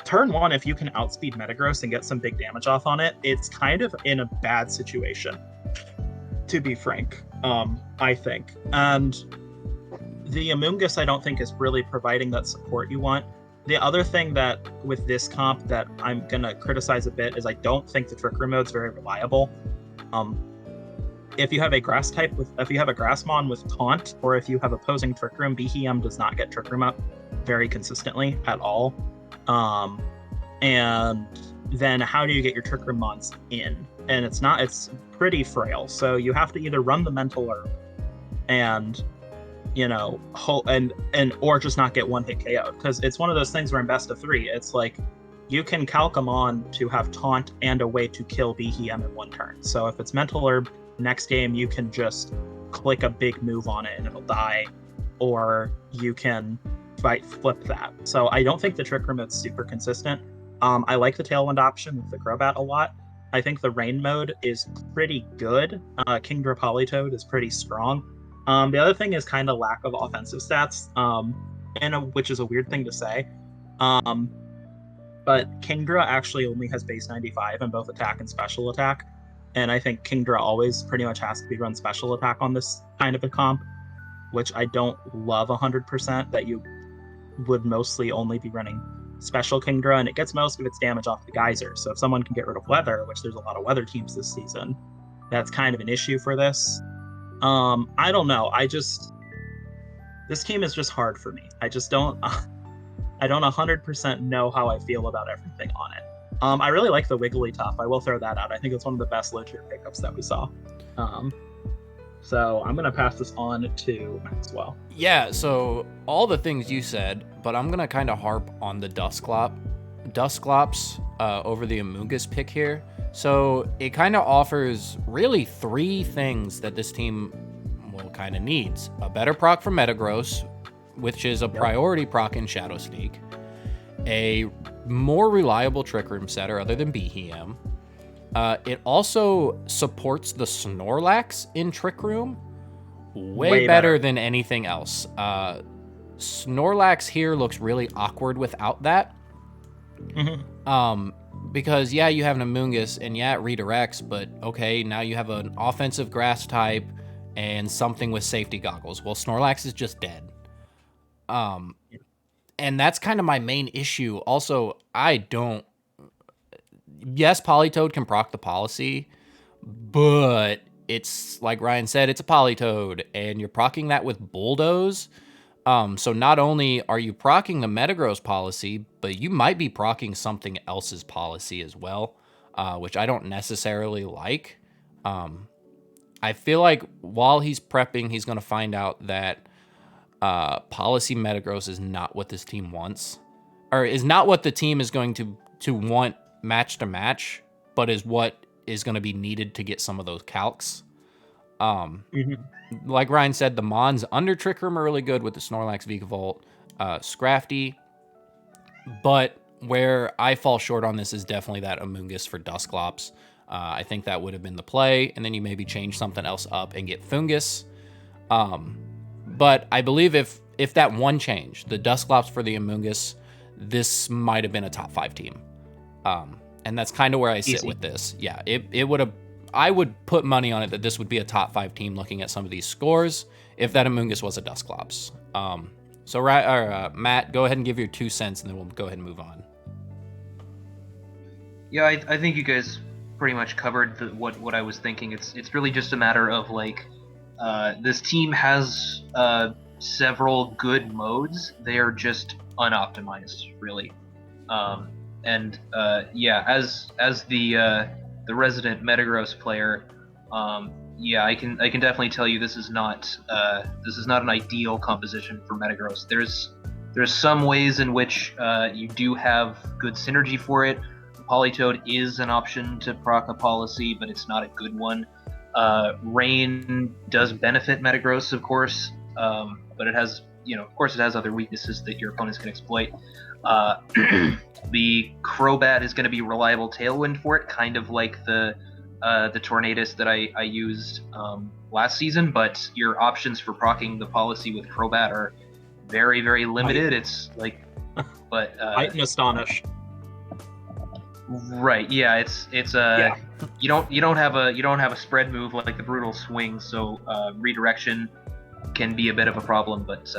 Speaker 3: Turn 1, if you can outspeed Metagross and get some big damage off on it, it's kind of in a bad situation, to be frank, I think. And the Amoonguss, I don't think, is really providing that support you want. The other thing that with this comp that I'm gonna criticize a bit is I don't think the Trick Room mode's very reliable. If you have a Grassmon with Taunt, or if you have opposing Trick Room, Behem does not get Trick Room up very consistently at all. And then how do you get your Trick Room Mons in? And it's pretty frail. So you have to either run the Mental Herb and or just not get one hit KO'd, because it's one of those things where in best of 3, it's like you can calc them on to have Taunt and a way to kill Behem in one turn. So if it's Mental Herb, next game you can just click a big move on it and it'll die, or you can flip that. So I don't think the Trick Room is super consistent. I like the Tailwind option with the Crobat a lot. I think the Rain mode is pretty good. Kingdra Politoed is pretty strong. The other thing is kind of lack of offensive stats, which is a weird thing to say. But Kingdra actually only has base 95 in both attack and special attack. And I think Kingdra always pretty much has to be run special attack on this kind of a comp, which I don't love 100%, that you would mostly only be running special Kingdra, and it gets most of its damage off the Geyser. So if someone can get rid of Weather, which there's a lot of Weather teams this season, that's kind of an issue for this. I don't know. This team is just hard for me. I don't 100% know how I feel about everything on it. I really like the Wigglytuff. I will throw that out. I think it's one of the best low tier pickups that we saw. So I'm going to pass this on to Maxwell.
Speaker 2: Yeah, so all the things you said, but I'm going to kind of harp on the Dusclops over the Amoonguss pick here. So it kind of offers really 3 things that this team kind of needs. A better proc for Metagross, which is a priority proc in Shadow Sneak. A more reliable Trick Room setter other than Behem. It also supports the Snorlax in Trick Room way better than anything else. Snorlax here looks really awkward without that. Mm-hmm. Because, yeah, you have an Amoonguss, and yeah, it redirects, but okay, now you have an offensive grass type and something with safety goggles. Well, Snorlax is just dead. And that's kind of my main issue. Also, yes, Politoed can proc the policy, but it's, like Ryan said, it's a Politoed, and you're procking that with Bulldoze. So not only are you procking the Metagross policy, but you might be procking something else's policy as well, which I don't necessarily like. I feel like while he's prepping, he's going to find out that policy Metagross is not what this team wants, or is not what the team is going to want match to match, but is what is going to be needed to get some of those calcs. Like Ryan said, the Mons under Trick Room are really good with the Snorlax, Vikavolt, Scrafty. But where I fall short on this is definitely that Amoonguss for Dusclops. I think that would have been the play, and then you maybe change something else up and get Fungus. But I believe if that one change, the Dusclops for the Amoonguss, this might have been a top 5 team. And that's kind of where I sit
Speaker 4: Easy.
Speaker 2: with this. Yeah, it would have. I would put money on it that this would be a top 5 team looking at some of these scores if that Amoonguss was a Dusclops. So Matt, go ahead and give your 2 cents, and then we'll go ahead and move on.
Speaker 4: Yeah, I think you guys pretty much covered what I was thinking. It's really just a matter of like, this team has several good modes. They are just unoptimized, really. Yeah, as the resident Metagross player, yeah, I can definitely tell you this is not an ideal composition for Metagross. There's some ways in which you do have good synergy for it. Politoed is an option to proc a policy, but it's not a good one. Rain does benefit Metagross, of course, but it has, of course, it has other weaknesses that your opponents can exploit. The Crobat is going to be reliable tailwind for it, kind of like the Tornadus that I used last season, but your options for proccing the policy with Crobat are very, very limited. It's like, but
Speaker 3: Bite and Astonish.
Speaker 4: Right, yeah, it's
Speaker 3: Yeah.
Speaker 4: you don't have a spread move like the Brutal Swing, so redirection can be a bit of a problem, but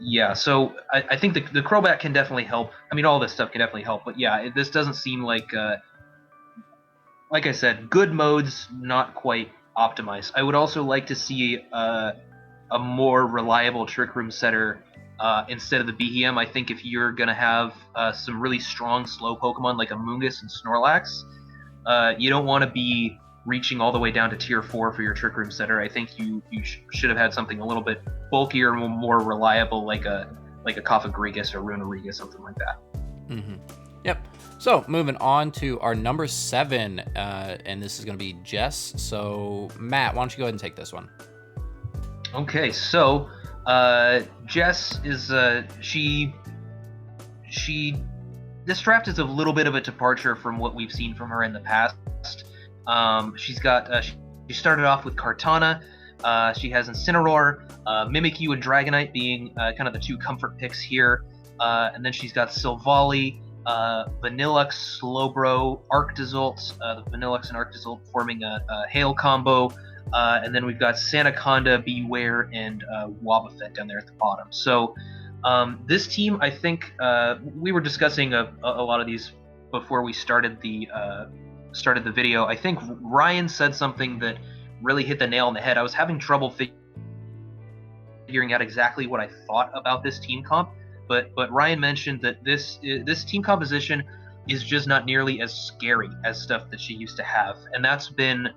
Speaker 4: yeah, so I think the Crobat can definitely help. I mean, all this stuff can definitely help, but yeah, this doesn't seem like I said, good modes, not quite optimized. I would also like to see a more reliable Trick Room setter instead of the Behem. I think if you're going to have some really strong slow Pokemon like Amoonguss and Snorlax, you don't want to be reaching all the way down to tier 4 for your Trick Room setter. I think you should have had something a little bit bulkier and more reliable, like a Cofagrigus or Runeriga, something like that.
Speaker 2: Mm-hmm. Yep. So moving on to our number 7, and this is going to be Jess. So Matt, why don't you go ahead and take this one?
Speaker 4: Okay, so Jess is this draft is a little bit of a departure from what we've seen from her in the past. She started off with Kartana. She has Incineroar, Mimikyu, and Dragonite being kind of the 2 comfort picks here. And then she's got Silvally, Vanillux, Slowbro, Arctozolt, the Vanillux and Arctozolt forming a Hail combo. And then we've got Sandaconda, Beware, and Wobbuffet down there at the bottom. So this team, I think, we were discussing a lot of these before we started the video. I think Ryan said something that really hit the nail on the head. I was having trouble figuring out exactly what I thought about this team comp, but Ryan mentioned that this team composition is just not nearly as scary as stuff that she used to have, and that's been,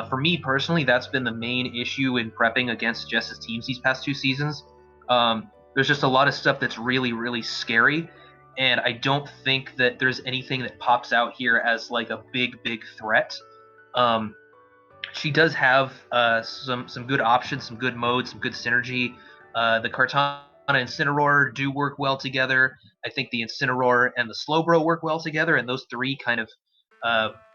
Speaker 4: for me personally, that's been the main issue in prepping against Jess's teams these past 2 seasons. There's just a lot of stuff that's really, really scary, and I don't think that there's anything that pops out here as like a big threat. She does have some good options, some good modes, some good synergy. The Kartana and Incineroar do work well together. I think the Incineroar and the Slowbro work well together, and those 3 kind of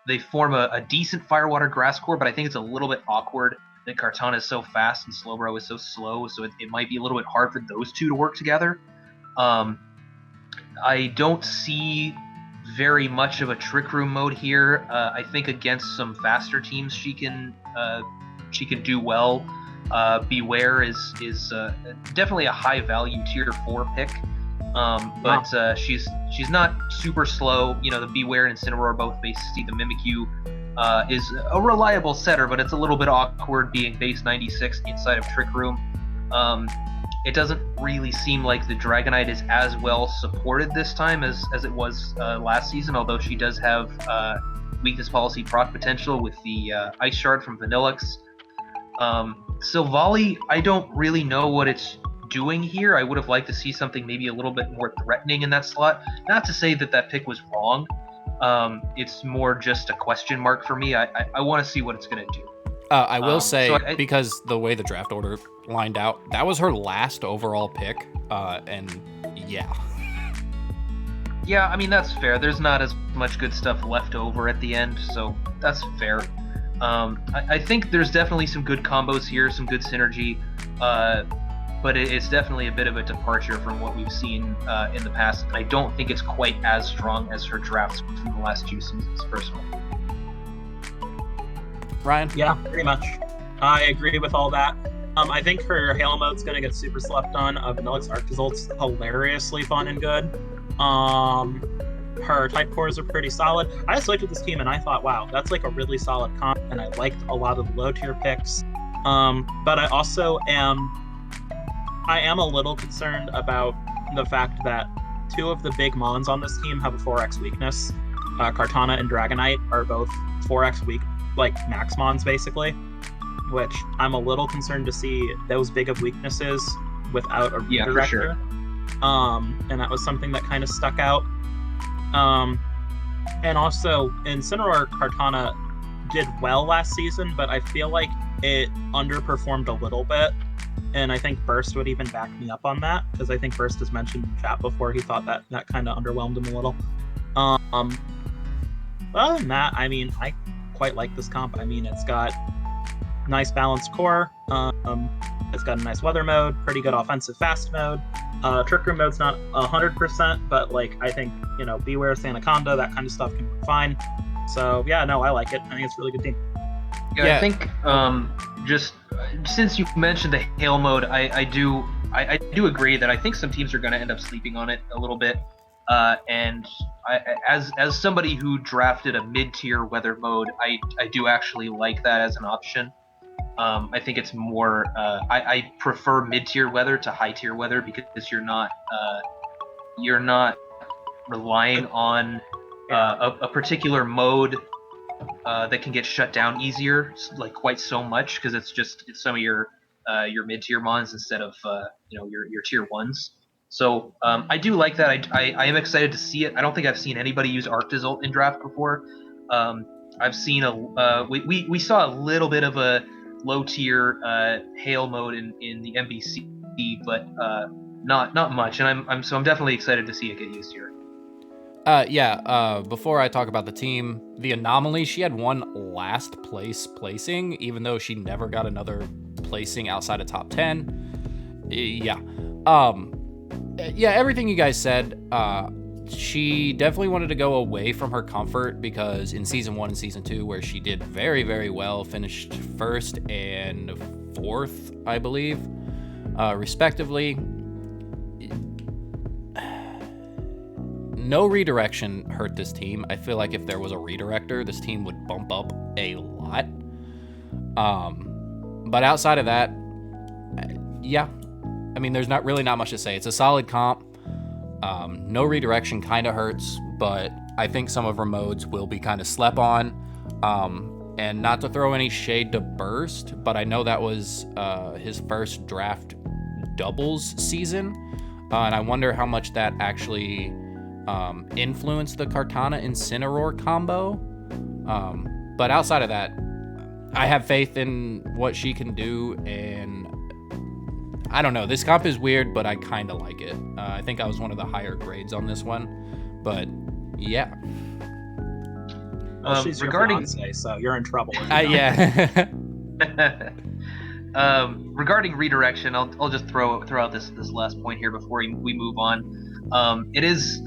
Speaker 4: they form a decent Firewater Grass core, but I think it's a little bit awkward that Kartana is so fast and Slowbro is so slow, so it might be a little bit hard for those 2 to work together. I don't see very much of a Trick Room mode here. I think against some faster teams she can do well. Beware is definitely a high value tier 4 pick, but she's not super slow. The Beware and Incineroar both base C. The Mimikyu is a reliable setter, but it's a little bit awkward being base 96 inside of Trick Room. It doesn't really seem like the Dragonite is as well supported this time as it was last season, although she does have weakness policy proc potential with the Ice Shard from Vanillux. Silvally, I don't really know what it's doing here. I would have liked to see something maybe a little bit more threatening in that slot. Not to say that pick was wrong. It's more just a question mark for me. I want to see what it's going to do.
Speaker 2: I will say, because the way the draft order lined out, that was her last overall pick, and yeah.
Speaker 4: Yeah, I mean, that's fair. There's not as much good stuff left over at the end, so that's fair. I think there's definitely some good combos here, some good synergy, but it's definitely a bit of a departure from what we've seen in the past. I don't think it's quite as strong as her drafts from the last 2 seasons, personally.
Speaker 2: Ryan?
Speaker 3: Yeah, pretty much. I agree with all that. I think her Hail mode's going to get super slept on. Vanillix Arctazolt's hilariously fun and good. Her type cores are pretty solid. I just looked at this team and I thought, wow, that's like a really solid comp, and I liked a lot of the low tier picks. But I also am a little concerned about the fact that 2 of the big mons on this team have a 4x weakness. Kartana and Dragonite are both 4x weak, like max mons basically, which I'm a little concerned to see those big of weaknesses without a redirector.
Speaker 4: Yeah, for sure.
Speaker 3: And that was something that kind of stuck out. And also, Incineroar Kartana did well last season, but I feel like it underperformed a little bit. And I think Burst would even back me up on that, because I think Burst has mentioned in chat before he thought that kind of underwhelmed him a little. Other than that, I mean, I quite like this comp. I mean, it's got nice balanced core. It's got a nice weather mode, pretty good offensive fast mode. Trick Room mode's not 100%, but like I think, you know, Beware, Sanaconda, that kind of stuff can be fine. So yeah, no, I like it. I think it's a really good team.
Speaker 4: Yeah, I think just since you mentioned the Hail mode, I do agree that I think some teams are going to end up sleeping on it a little bit. And as somebody who drafted a mid-tier weather mode, I do actually like that as an option. I think it's more. I prefer mid-tier weather to high-tier weather because you're not relying on a particular mode that can get shut down easier, like quite so much, because it's some of your mid-tier mons instead of your tier ones. So I do like that. I am excited to see it. I don't think I've seen anybody use Arctazult in draft before. I've seen we saw a little bit of a low tier Hail mode in the MBC, but not much. And I'm definitely excited to see it get used here.
Speaker 2: Before I talk about the team, the Anomaly, she had 1 last place placing, even though she never got another placing outside of top 10. Everything you guys said, she definitely wanted to go away from her comfort, because in season 1 and season 2, where she did very, very well, finished 1st and 4th, I believe, respectively. No redirection hurt this team. I feel like if there was a redirector, this team would bump up a lot. But outside of that, yeah. I mean, there's not much to say. It's a solid comp. No redirection kind of hurts, but I think some of her modes will be kind of slept on. And not to throw any shade to Burst, but I know that was his first draft doubles season. And I wonder how much that actually influenced the Kartana Incineroar combo. But outside of that, I have faith in what she can do, and I don't know. This comp is weird, but I kind of like it. I think I was one of the higher grades on this one, but yeah.
Speaker 3: Well, she's regarding your fiance, so you're in trouble.
Speaker 2: Yeah.
Speaker 4: Regarding redirection, I'll just throw out this last point here before we move on. It is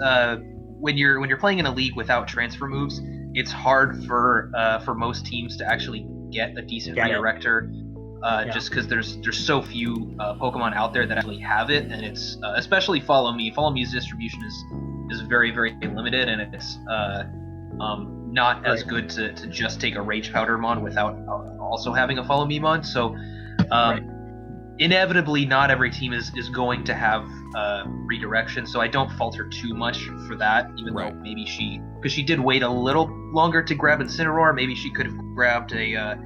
Speaker 4: when you're playing in a league without transfer moves, it's hard for most teams to actually get a decent redirector. Just because there's so few Pokemon out there that actually have it, and it's especially Follow Me. Follow Me's distribution is very, very limited, and it's not as good to just take a Rage Powder Mon without also having a Follow Me Mon. So inevitably, not every team is going to have redirection. So I don't fault her too much for that, even though maybe because she did wait a little longer to grab Incineroar, maybe she could have grabbed a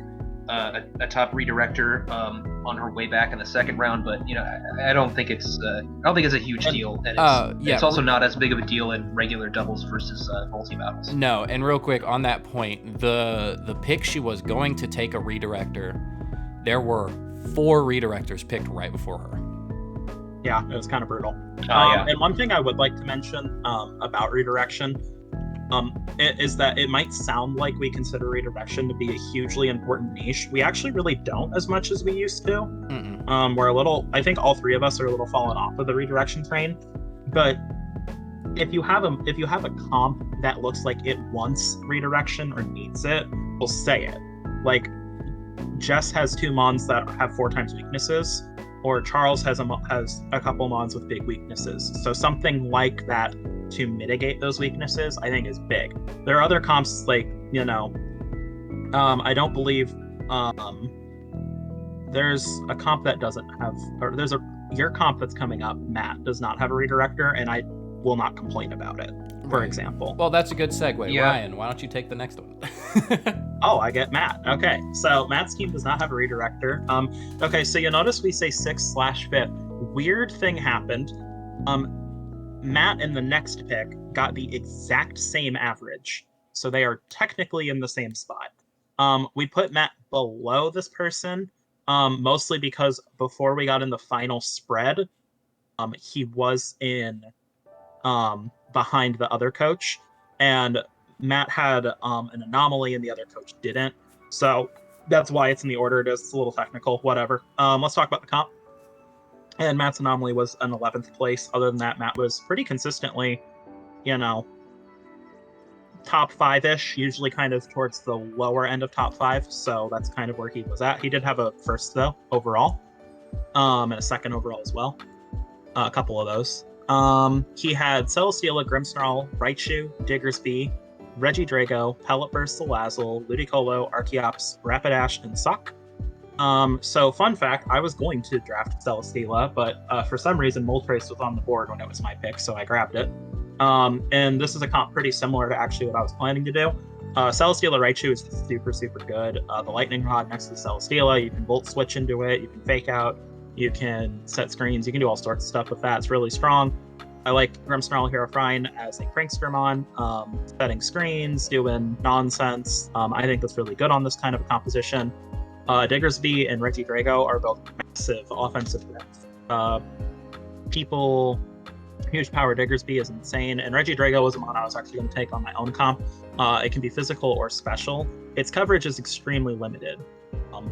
Speaker 4: top redirector on her way back in the second round, but I don't think it's a huge deal, and it's also not as big of a deal in regular doubles versus multi battles.
Speaker 2: No, and real quick on that point, the pick she was going to take a redirector, there were 4 redirectors picked right before her.
Speaker 3: Yeah, it was kind of brutal.
Speaker 4: Yeah.
Speaker 3: And one thing I would like to mention about redirection is that it might sound like we consider redirection to be a hugely important niche. We actually really don't as much as we used to. We're a little, I think all three of us are a little fallen off of the redirection train. But if you have a comp that looks like it wants redirection or needs it, we'll say it. Like Jess has 2 mons that have 4 times weaknesses, or Charles has a couple mons with big weaknesses. So something like that to mitigate those weaknesses, I think, is big. There are other comps like, I don't believe there's a comp that doesn't have, or your comp that's coming up, Matt, does not have a redirector, and I will not complain about it, for example.
Speaker 2: Well, that's a good segue.
Speaker 4: Yeah.
Speaker 2: Ryan, why don't you take the next one?
Speaker 3: Oh, I get Matt. Okay, so Matt's team does not have a redirector. Okay, so you notice we say 6/5. Weird thing happened. Matt in the next pick got the exact same average, so they are technically in the same spot. We put Matt below this person, mostly because before we got in the final spread, he was in behind the other coach, and Matt had an anomaly and the other coach didn't. So that's why it's in the order it is. It's a little technical, whatever. Let's talk about the comp. And Matt's anomaly was an 11th place. Other than that, Matt was pretty consistently, top 5-ish, usually kind of towards the lower end of top 5. So that's kind of where he was at. He did have a first, though, overall, and a second overall as well. A couple of those. He had Celesteela, Grimmsnarl, Raichu, Diggersby, Reggie Drago, Pellet Burst, Salazzle, Ludicolo, Archeops, Rapidash, and Suck. So fun fact, I was going to draft Celesteela, but for some reason Moltres was on the board when it was my pick, so I grabbed it. And this is a comp pretty similar to actually what I was planning to do. Celesteela Raichu is super, super good. The Lightning Rod next to Celesteela, you can Volt Switch into it, you can Fake Out, you can set screens, you can do all sorts of stuff with that. It's really strong. I like Grimmsnarl Herofrine as a Crankstormon, setting screens, doing nonsense. I think that's really good on this kind of a composition. Diggersby and Reggie Drago are both massive offensive threats. Huge power Diggersby is insane, and Reggie Drago was a mon I was actually going to take on my own comp. It can be physical or special. Its coverage is extremely limited,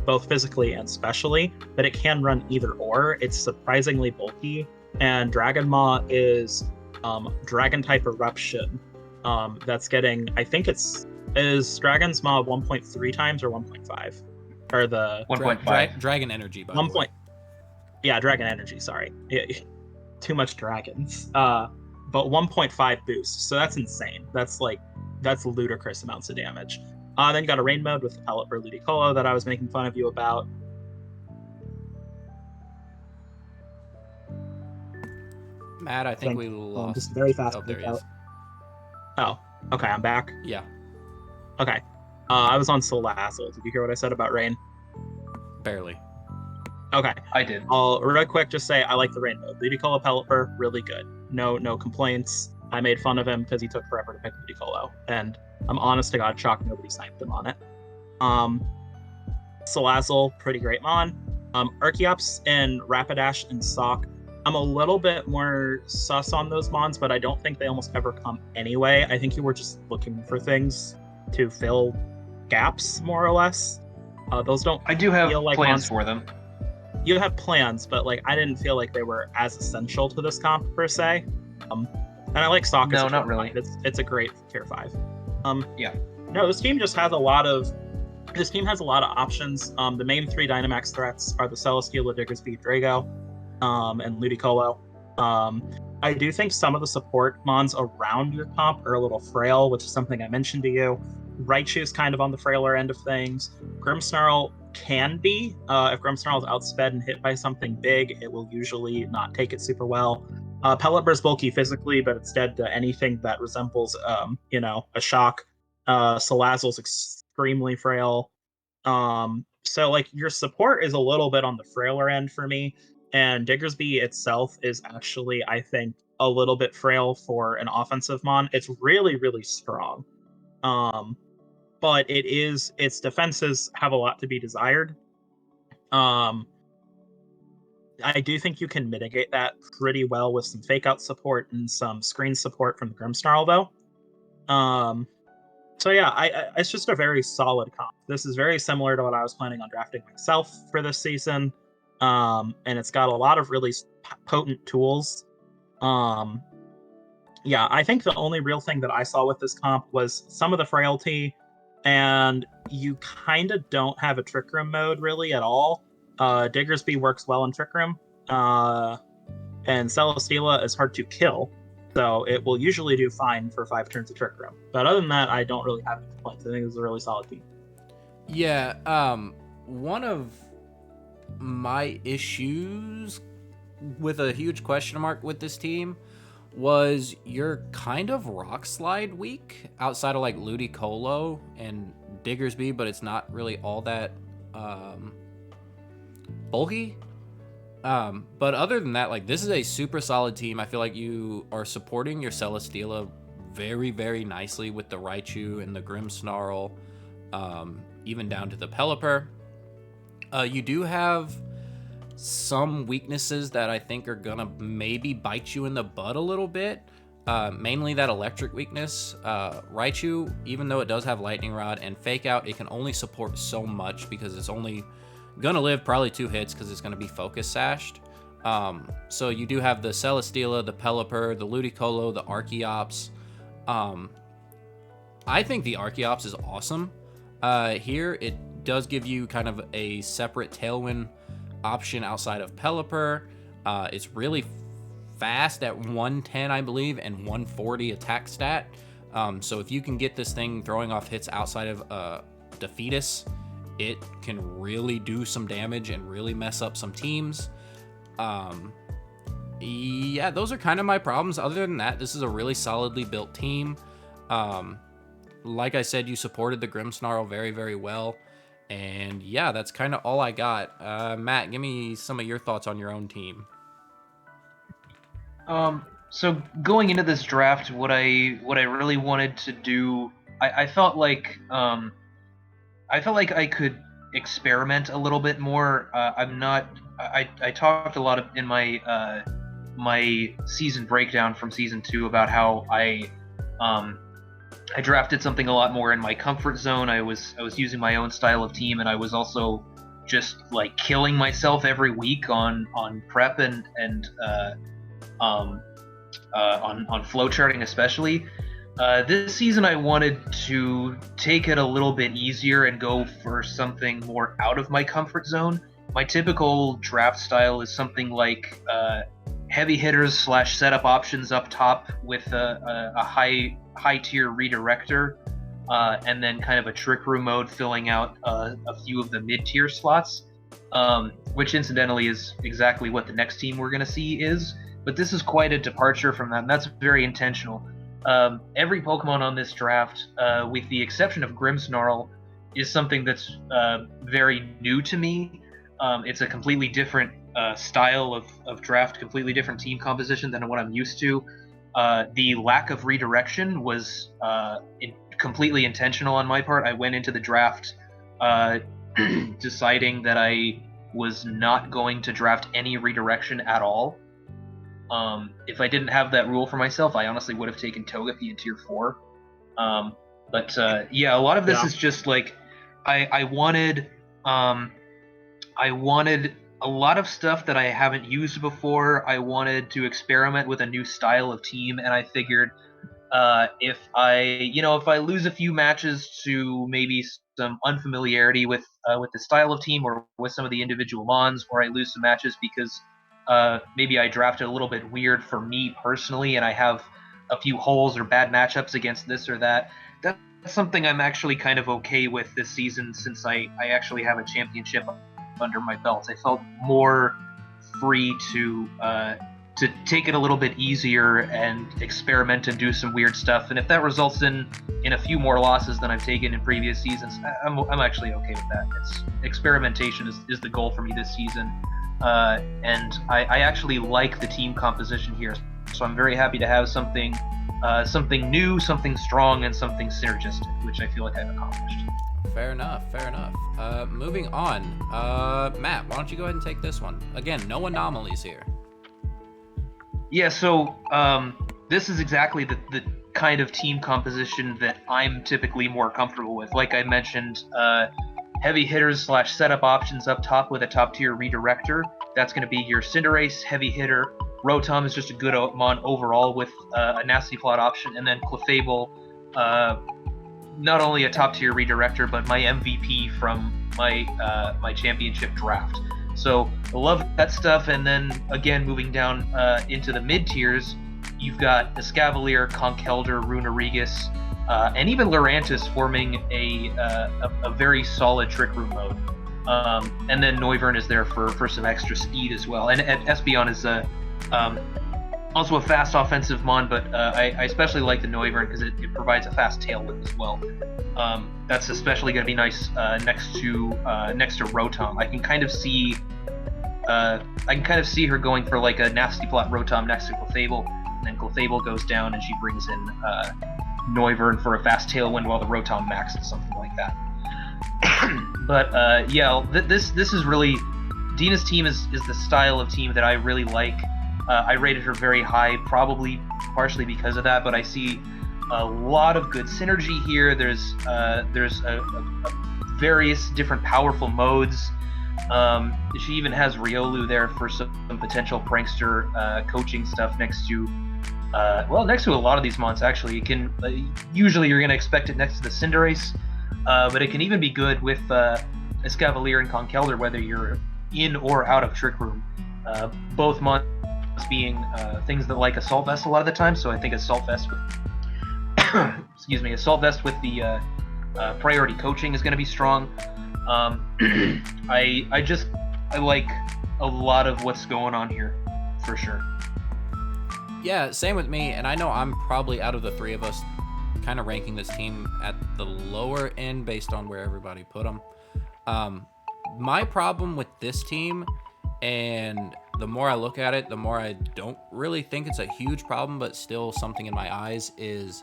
Speaker 3: both physically and specially, but it can run either or. It's surprisingly bulky, and Dragon Maw is Dragon type Eruption. That's getting, I think is Dragon's Maw 1.3 times or 1.5? Or the
Speaker 4: 1.5.
Speaker 2: Dragon Energy, by the way.
Speaker 3: Yeah, Dragon Energy, sorry. Too much dragons. But 1.5 boost, so that's insane. That's ludicrous amounts of damage. Then you got a Rain Mode with the Pellet for Ludicolo that I was making fun of you about.
Speaker 2: Matt, I think we lost.
Speaker 3: Just very fast.
Speaker 2: Oh, there he is.
Speaker 3: Oh, okay, I'm back.
Speaker 2: Yeah.
Speaker 3: Okay. I was on Salazzle. Did you hear what I said about Rain?
Speaker 2: Barely.
Speaker 3: Okay.
Speaker 4: I did.
Speaker 3: I'll real quick just say I like the Rain Mode. Ludicolo Pelipper, really good. No complaints. I made fun of him because he took forever to pick Ludicolo, and I'm honest to God shocked nobody sniped him on it. Salazzle, pretty great mon. Archeops and Rapidash and Sock, I'm a little bit more sus on those mons, but I don't think they almost ever come anyway. I think you were just looking for things to fill gaps, more or less. Those don't.
Speaker 4: I do have
Speaker 3: feel like
Speaker 4: plans for them.
Speaker 3: You have plans, but I didn't feel like they were as essential to this comp per se. And I like Sock.
Speaker 4: No, not really.
Speaker 3: It's a great tier 5.
Speaker 4: Yeah.
Speaker 3: No, this team just has a lot of. This team has a lot of options. The main 3 Dynamax threats are the Celesteela, Diggersby, Drago, and Ludicolo. I do think some of the support mons around your comp are a little frail, which is something I mentioned to you. Raichu's kind of on the frailer end of things. Grimmsnarl can be. If Grimmsnarl is outsped and hit by something big, it will usually not take it super well. Pellet Burst bulky physically, but it's dead to anything that resembles, a shock. Salazzle's extremely frail. So your support is a little bit on the frailer end for me. And Diggersby itself is actually, I think, a little bit frail for an offensive mon. It's really, really strong. But its defenses have a lot to be desired. I do think you can mitigate that pretty well with some fake out support and some screen support from the Grimmsnarl, though. So yeah, it's just a very solid comp. This is very similar to what I was planning on drafting myself for this season, and it's got a lot of really potent tools. Yeah, I think the only real thing that I saw with this comp was some of the frailty, and you kind of don't have a Trick Room mode really at all. Diggersby works well in Trick Room, and Celesteela is hard to kill, so it will usually do fine for 5 turns of Trick Room. But other than that, I don't really have any complaints. I think it's a really solid team.
Speaker 2: Yeah, one of my issues with a huge question mark with this team was you're kind of rock slide weak outside of like Ludicolo and Diggersby, but it's not really all that bulky. But other than that, like, this is a super solid team. I feel like you are supporting your Celesteela very, very nicely with the Raichu and the Grimmsnarl, even down to the Pelipper. You do have some weaknesses that I think are gonna maybe bite you in the butt a little bit. Mainly that electric weakness. Raichu, even though it does have Lightning Rod and Fake Out, it can only support so much because it's only gonna live probably 2 hits because it's gonna be Focus Sashed. So you do have the Celesteela, the Pelipper, the Ludicolo, the Archeops. I think the Archeops is awesome. Here, it does give you kind of a separate Tailwind option outside of Pelipper. It's really fast at 110, I believe, and 140 attack stat. So if you can get this thing throwing off hits outside of Defeatus, it can really do some damage and really mess up some teams. Yeah, those are kind of my problems. Other than that, this is a really solidly built team. Like I said, you supported the Grimmsnarl very, very well. And yeah, that's kind of all I got. Matt, give me some of your thoughts on your own team.
Speaker 4: So going into this draft, what I really wanted to do, I felt like I could experiment a little bit more. I talked a lot in my my season breakdown from season 2 about how I drafted something a lot more in my comfort zone. I was using my own style of team, and I was also just like killing myself every week on prep and on flow charting especially. This season I wanted to take it a little bit easier and go for something more out of my comfort zone. My typical draft style is something like heavy hitters / setup options up top with a high tier redirector, and then kind of a Trick Room mode filling out a few of the mid tier slots, which incidentally is exactly what the next team we're going to see is. But this is quite a departure from that, and that's very intentional. Every Pokemon on this draft, with the exception of Grimmsnarl, is something that's very new to me. It's a completely different style of draft, completely different team composition than what I'm used to. The lack of redirection was completely intentional on my part. I went into the draft deciding that I was not going to draft any redirection at all. If I didn't have that rule for myself, I honestly would have taken Togepi in tier 4. But yeah, a lot of this is just like I wanted a lot of stuff that I haven't used before. I wanted to experiment with a new style of team, and I figured if I lose a few matches to maybe some unfamiliarity with the style of team or with some of the individual mons, or I lose some matches because maybe I drafted a little bit weird for me personally, and I have a few holes or bad matchups against this or that. That's something I'm actually kind of okay with this season, since I actually have a championship under my belt. I felt more free to take it a little bit easier and experiment and do some weird stuff. And if that results in a few more losses than I've taken in previous seasons, I'm actually okay with that. Experimentation is the goal for me this season. And I actually like the team composition here, so I'm very happy to have something new, something strong, and something synergistic, which I feel like I've accomplished.
Speaker 2: Fair enough. Moving on. Matt, why don't you go ahead and take this one? Again, no anomalies here.
Speaker 4: Yeah, so this is exactly the kind of team composition that I'm typically more comfortable with. Like I mentioned, heavy hitters / setup options up top with a top tier redirector. That's going to be your Cinderace heavy hitter. Rotom is just a good mon overall with a nasty plot option, and then Clefable, not only a top tier redirector, but my MVP from my championship draft. So I love that stuff. And then again, moving down into the mid tiers, you've got Escavalier, Conkeldurr, Runerigus, and even Lurantis forming a very solid Trick Room mode. And then Noivern is there for some extra speed as well. And Espeon is also a fast offensive mon, but I especially like the Noivern because it provides a fast tailwind as well. That's especially going to be nice next to Rotom. I can kind of see her going for like a nasty plot Rotom next to Clefable, and then Clefable goes down and she brings in Noivern for a fast tailwind while the Rotom maxes, something like that. But this is really Dina's team is the style of team that I really like. I rated her very high, probably partially because of that, but I see a lot of good synergy here. There's various different powerful modes. She even has Riolu there for some potential prankster coaching stuff next to a lot of these mons. Actually, it can usually you're going to expect it next to the Cinderace, but it can even be good with Escavalier and Conkeldurr, whether you're in or out of Trick Room. Both mons being things that like Assault Vest a lot of the time, so I think Assault Vest with Assault Vest with the priority coaching is going to be strong. I like a lot of what's going on here, for sure.
Speaker 2: Yeah, same with me, and I know I'm probably out of the three of us kind of ranking this team at the lower end based on where everybody put them. My problem with this team, and the more I look at it, the more I don't really think it's a huge problem, but still something in my eyes, is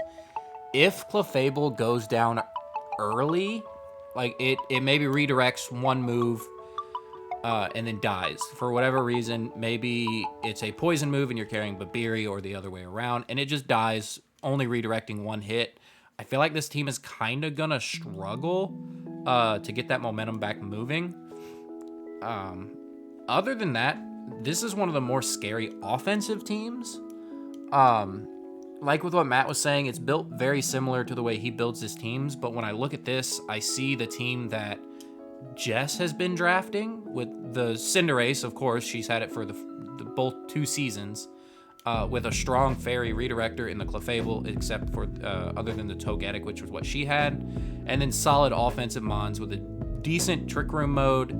Speaker 2: if Clefable goes down early, like it maybe redirects one move and then dies. For whatever reason, maybe it's a poison move and you're carrying Babiri or the other way around, and it just dies, only redirecting one hit. I feel like this team is kind of going to struggle to get that momentum back moving. Other than that, this is one of the more scary offensive teams. Like with what Matt was saying, it's built very similar to the way he builds his teams, but when I look at this, I see the team that Jess has been drafting with the Cinderace. Of course, she's had it for the both 2 seasons, with a strong fairy redirector in the Clefable, except for other than the Togetic, which was what she had, and then solid offensive mons with a decent Trick Room mode.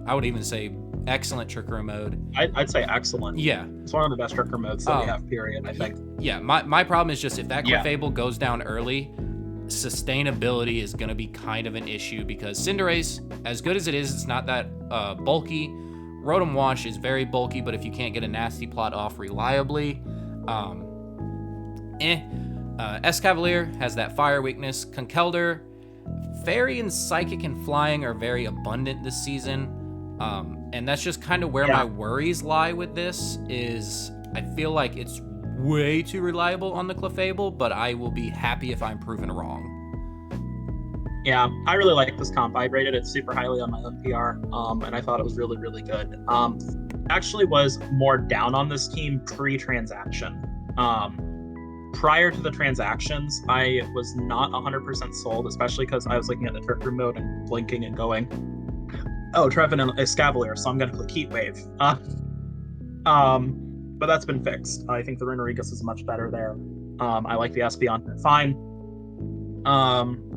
Speaker 2: I would even say excellent Trick Room mode.
Speaker 3: I'd say excellent.
Speaker 2: Yeah.
Speaker 3: It's one of the best Trick Room modes that we have, period, I think.
Speaker 2: Yeah, my problem is just if that Clefable goes down early, sustainability is going to be kind of an issue, because Cinderace, as good as it is, it's not that bulky. Rotom Wash is very bulky, but if you can't get a nasty plot off reliably, Escavalier has that fire weakness. Conkeldurr, Fairy and Psychic and Flying are very abundant this season. And that's just kind of where my worries lie with this, is I feel like it's way too reliable on the Clefable, but I will be happy if I'm proven wrong.
Speaker 3: Yeah, I really like this comp. I rated it super highly on my own PR, and I thought it was really, really good. Actually was more down on this team pre-transaction. Prior to the transactions, I was not 100% sold, especially because I was looking at the Trick Room mode and blinking and going, oh, Trevin and Escavalier, so I'm going to click Heat Wave. But that's been fixed. I think the Runerigus is much better there. I like the Espeon fine.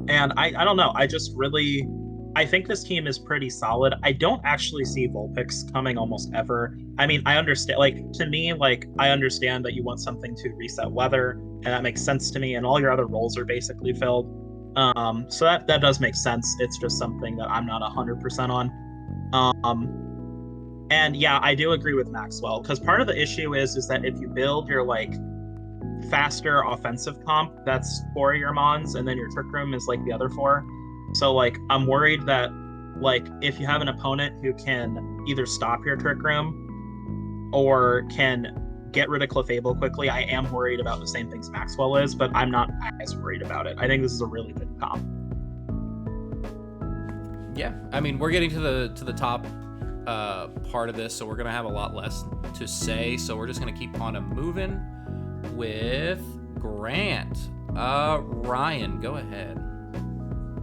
Speaker 3: And I don't know. I think this team is pretty solid. I don't actually see Vulpix coming almost ever. I mean, I understand, I understand that you want something to reset weather, and that makes sense to me, and all your other roles are basically filled. So that does make sense. It's just something that I'm not 100% on. And yeah, I do agree with Maxwell, because part of the issue is that if you build your faster offensive comp, that's 4 of your mons, and then your Trick Room is the other 4. So like I'm worried that like if you have an opponent who can either stop your Trick Room or can get rid of Clefable quickly, I am worried about the same things Maxwell is, but I'm not as worried about it. I think this is a really good comp.
Speaker 2: Yeah, I mean, we're getting to the top part of this, so we're gonna have a lot less to say. So we're just gonna keep on moving with Grant. Ryan, go ahead.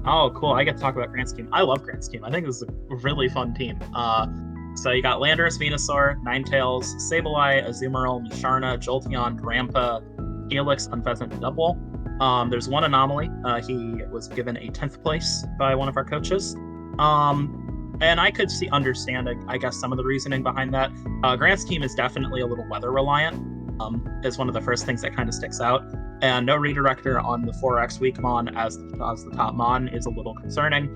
Speaker 3: Oh, cool. I get to talk about Grant's team. I love Grant's team. I think this is a really fun team. So you got Landorus, Venusaur, Ninetales, Sableye, Azumarill, Musharna, Jolteon, Drampa, Helix, Unpheasant, and Double. There's one anomaly. He was given a 10th place by one of our coaches. And I could understand, I guess, some of the reasoning behind that. Grant's team is definitely a little weather reliant. Is one of the first things that kind of sticks out. And no redirector on the 4X weak Mon as the top Mon is a little concerning.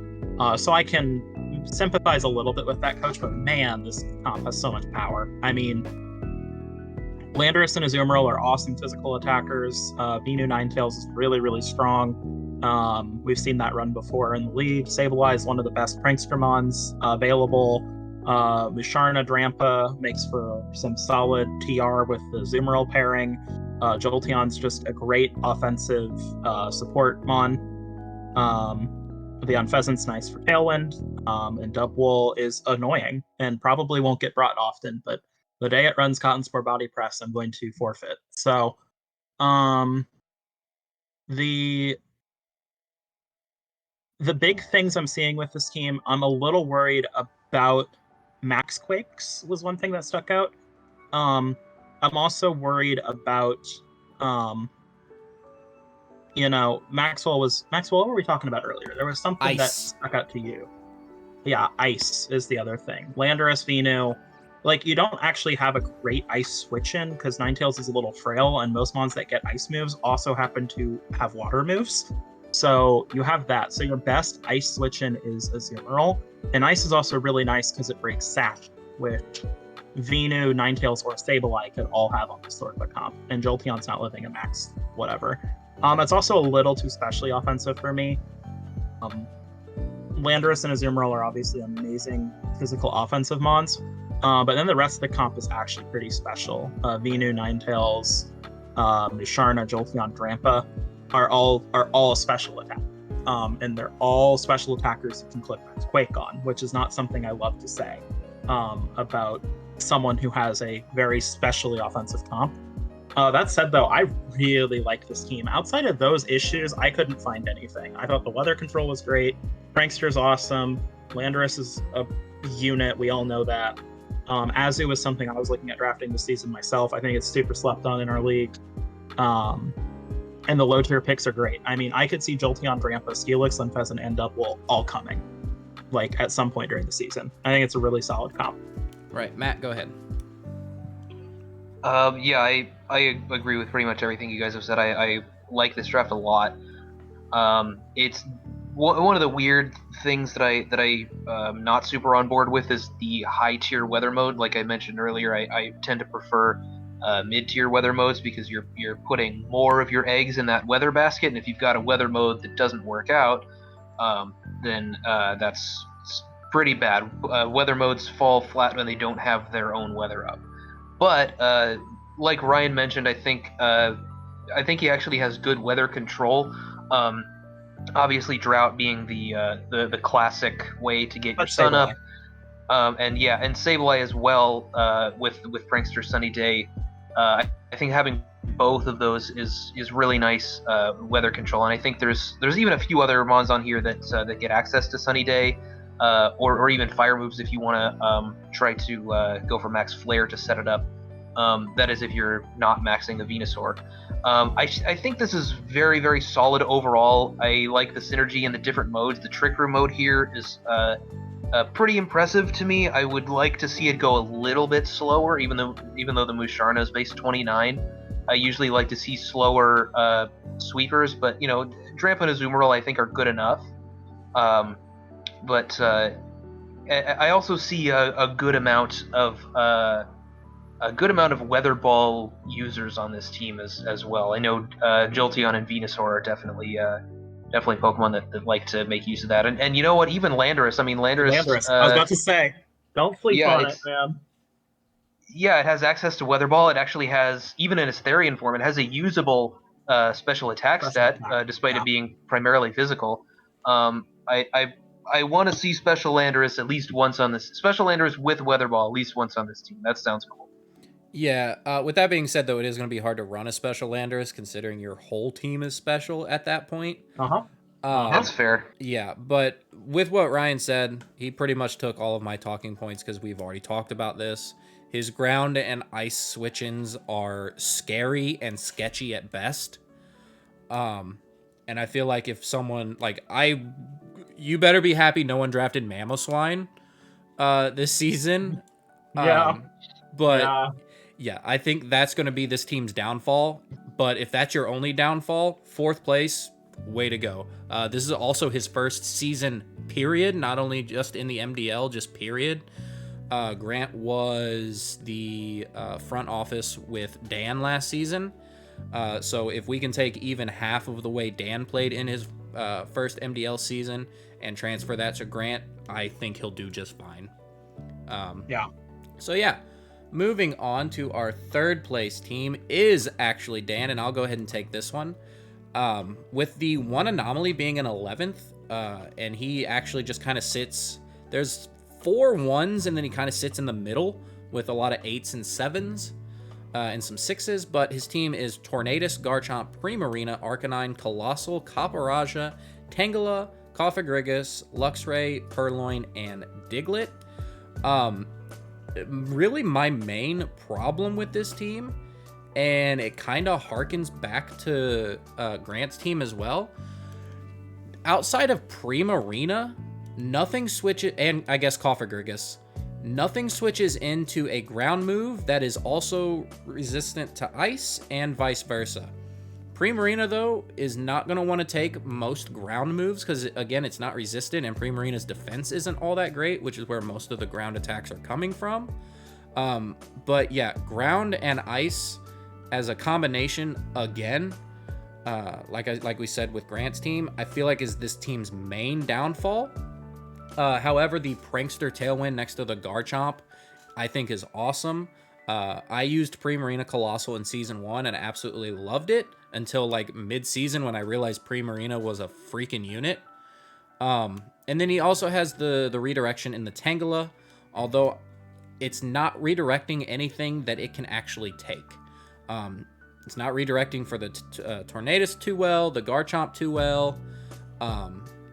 Speaker 3: So I can sympathize a little bit with that coach, but man, this comp has so much power. I mean, Landorus and Azumarill are awesome physical attackers. Venu Ninetales is really, really strong. We've seen that run before in the league. Sableye is one of the best Prankstermons available. Musharna Drampa makes for some solid TR with the Azumarill pairing. Jolteon's just a great offensive support Mon. The Unpheasant's nice for Tailwind. And Dubwool is annoying and probably won't get brought often, but the day it runs Cotton Spore Body Press, I'm going to forfeit. So, the big things I'm seeing with this team, I'm a little worried about Max Quakes was one thing that stuck out. I'm also worried about, Maxwell, what were we talking about earlier? There was something that stuck out to you. Yeah, Ice is the other thing. Landorus, Venu, like you don't actually have a great Ice switch in because Ninetales is a little frail, and most mons that get Ice moves also happen to have Water moves. So you have that. So your best Ice switch in is Azumarill, and Ice is also really nice because it breaks Sash, which Venu, Ninetales, or Sableye could all have on this sort of a comp, and Jolteon's not living a max whatever. It's also a little too specially offensive for me. Landorus and Azumarill are obviously amazing physical offensive mons, but then the rest of the comp is actually pretty special. Venu, Ninetales, Musharna, Jolteon, Drampa are all special attack, and they're all special attackers you can click Quake on, which is not something I love to say about someone who has a very specially offensive comp. That said, though, I really like this team. Outside of those issues, I couldn't find anything. I thought the weather control was great. Prankster's awesome. Landorus is a unit. We all know that. Azu was something I was looking at drafting this season myself. I think it's super slept on in our league. And the low tier picks are great. I mean, I could see Jolteon, Drampa, Steelix, Unpheasant, and Dubwool all coming, like at some point during the season. I think it's a really solid comp.
Speaker 2: Right, Matt, go ahead.
Speaker 4: Yeah, I agree with pretty much everything you guys have said. I like this draft a lot. It's one of the weird things that I'm not super on board with is the high tier weather mode. Like I mentioned earlier, I tend to prefer mid tier weather modes because you're putting more of your eggs in that weather basket, and if you've got a weather mode that doesn't work out, then that's pretty bad. Weather modes fall flat when they don't have their own weather up. But like Ryan mentioned, I think he actually has good weather control. Obviously, drought being the classic way to get your sun up, and Sableye as well with Prankster Sunny Day. I think having both of those is really nice weather control, and I think there's even a few other mons on here that get access to Sunny Day. Or even fire moves if you want to try to go for max flare to set it up. That is if you're not maxing the Venusaur. I think this is very, very solid overall. I like the synergy in the different modes. The Trick Room mode here is pretty impressive to me. I would like to see it go a little bit slower, even though the Musharna is base 29. I usually like to see slower sweepers, but Drampa and Azumarill I think are good enough. But I also see a good amount of weather ball users on this team as well. I know Jolteon and Venusaur are definitely definitely Pokemon that like to make use of that. And you know what? Even Landorus. I mean,
Speaker 3: Landorus. I was about to say, don't sleep
Speaker 4: yeah,
Speaker 3: on it, man.
Speaker 4: yeah, it has access to Weather Ball. It actually has, even in its Therian form, it has a usable special attack
Speaker 3: Special
Speaker 4: stat,
Speaker 3: attack.
Speaker 4: despite
Speaker 3: Yeah.
Speaker 4: it being primarily physical. I want to see Special Landorus at least once on this. Special Landorus with Weather Ball at least once on this team. That sounds cool.
Speaker 2: Yeah, with that being said, though, it is going to be hard to run a special Landorus considering your whole team is special at that point.
Speaker 3: Uh-huh.
Speaker 4: That's fair.
Speaker 2: Yeah, but with what Ryan said, he pretty much took all of my talking points because we've already talked about this. His ground and ice switch-ins are scary and sketchy at best. And I feel like if someone you better be happy no one drafted Mamoswine this season.
Speaker 3: Yeah.
Speaker 2: But yeah, I think that's going to be this team's downfall. But if that's your only downfall, 4th place, way to go. This is also his first season, period. Not only just in the MDL, just period. Grant was the front office with Dan last season. So if we can take even half of the way Dan played in his first MDL season and transfer that to Grant, I think he'll do just fine.
Speaker 3: Yeah.
Speaker 2: So yeah, moving on to our 3rd place team is actually Dan, and I'll go ahead and take this one. With the one anomaly being an 11th, and he actually just kind of sits, there's 4 1s, and then he kind of sits in the middle with a lot of 8s and 7s, and some 6s, but his team is Tornadus, Garchomp, Primarina, Arcanine, Colossal, Copperajah, Tangela, Cofagrigus, Luxray, Purloin, and Diglett. Really my main problem with this team, and it kind of harkens back to Grant's team as well. Outside of Primarina, nothing switches, and I guess Cofagrigus, nothing switches into a ground move that is also resistant to ice and vice versa. Primarina, though, is not going to want to take most ground moves because, again, it's not resistant, and Primarina's defense isn't all that great, which is where most of the ground attacks are coming from. But yeah, ground and ice as a combination, again, like we said with Grant's team, I feel like is this team's main downfall. However, the Prankster Tailwind next to the Garchomp, I think is awesome. I used Primarina Colossal in Season 1 and absolutely loved it until like mid-season when I realized Primarina was a freaking unit. And then he also has the redirection in the Tangela, although it's not redirecting anything that it can actually take. It's not redirecting for the Tornadus too well, the Garchomp too well,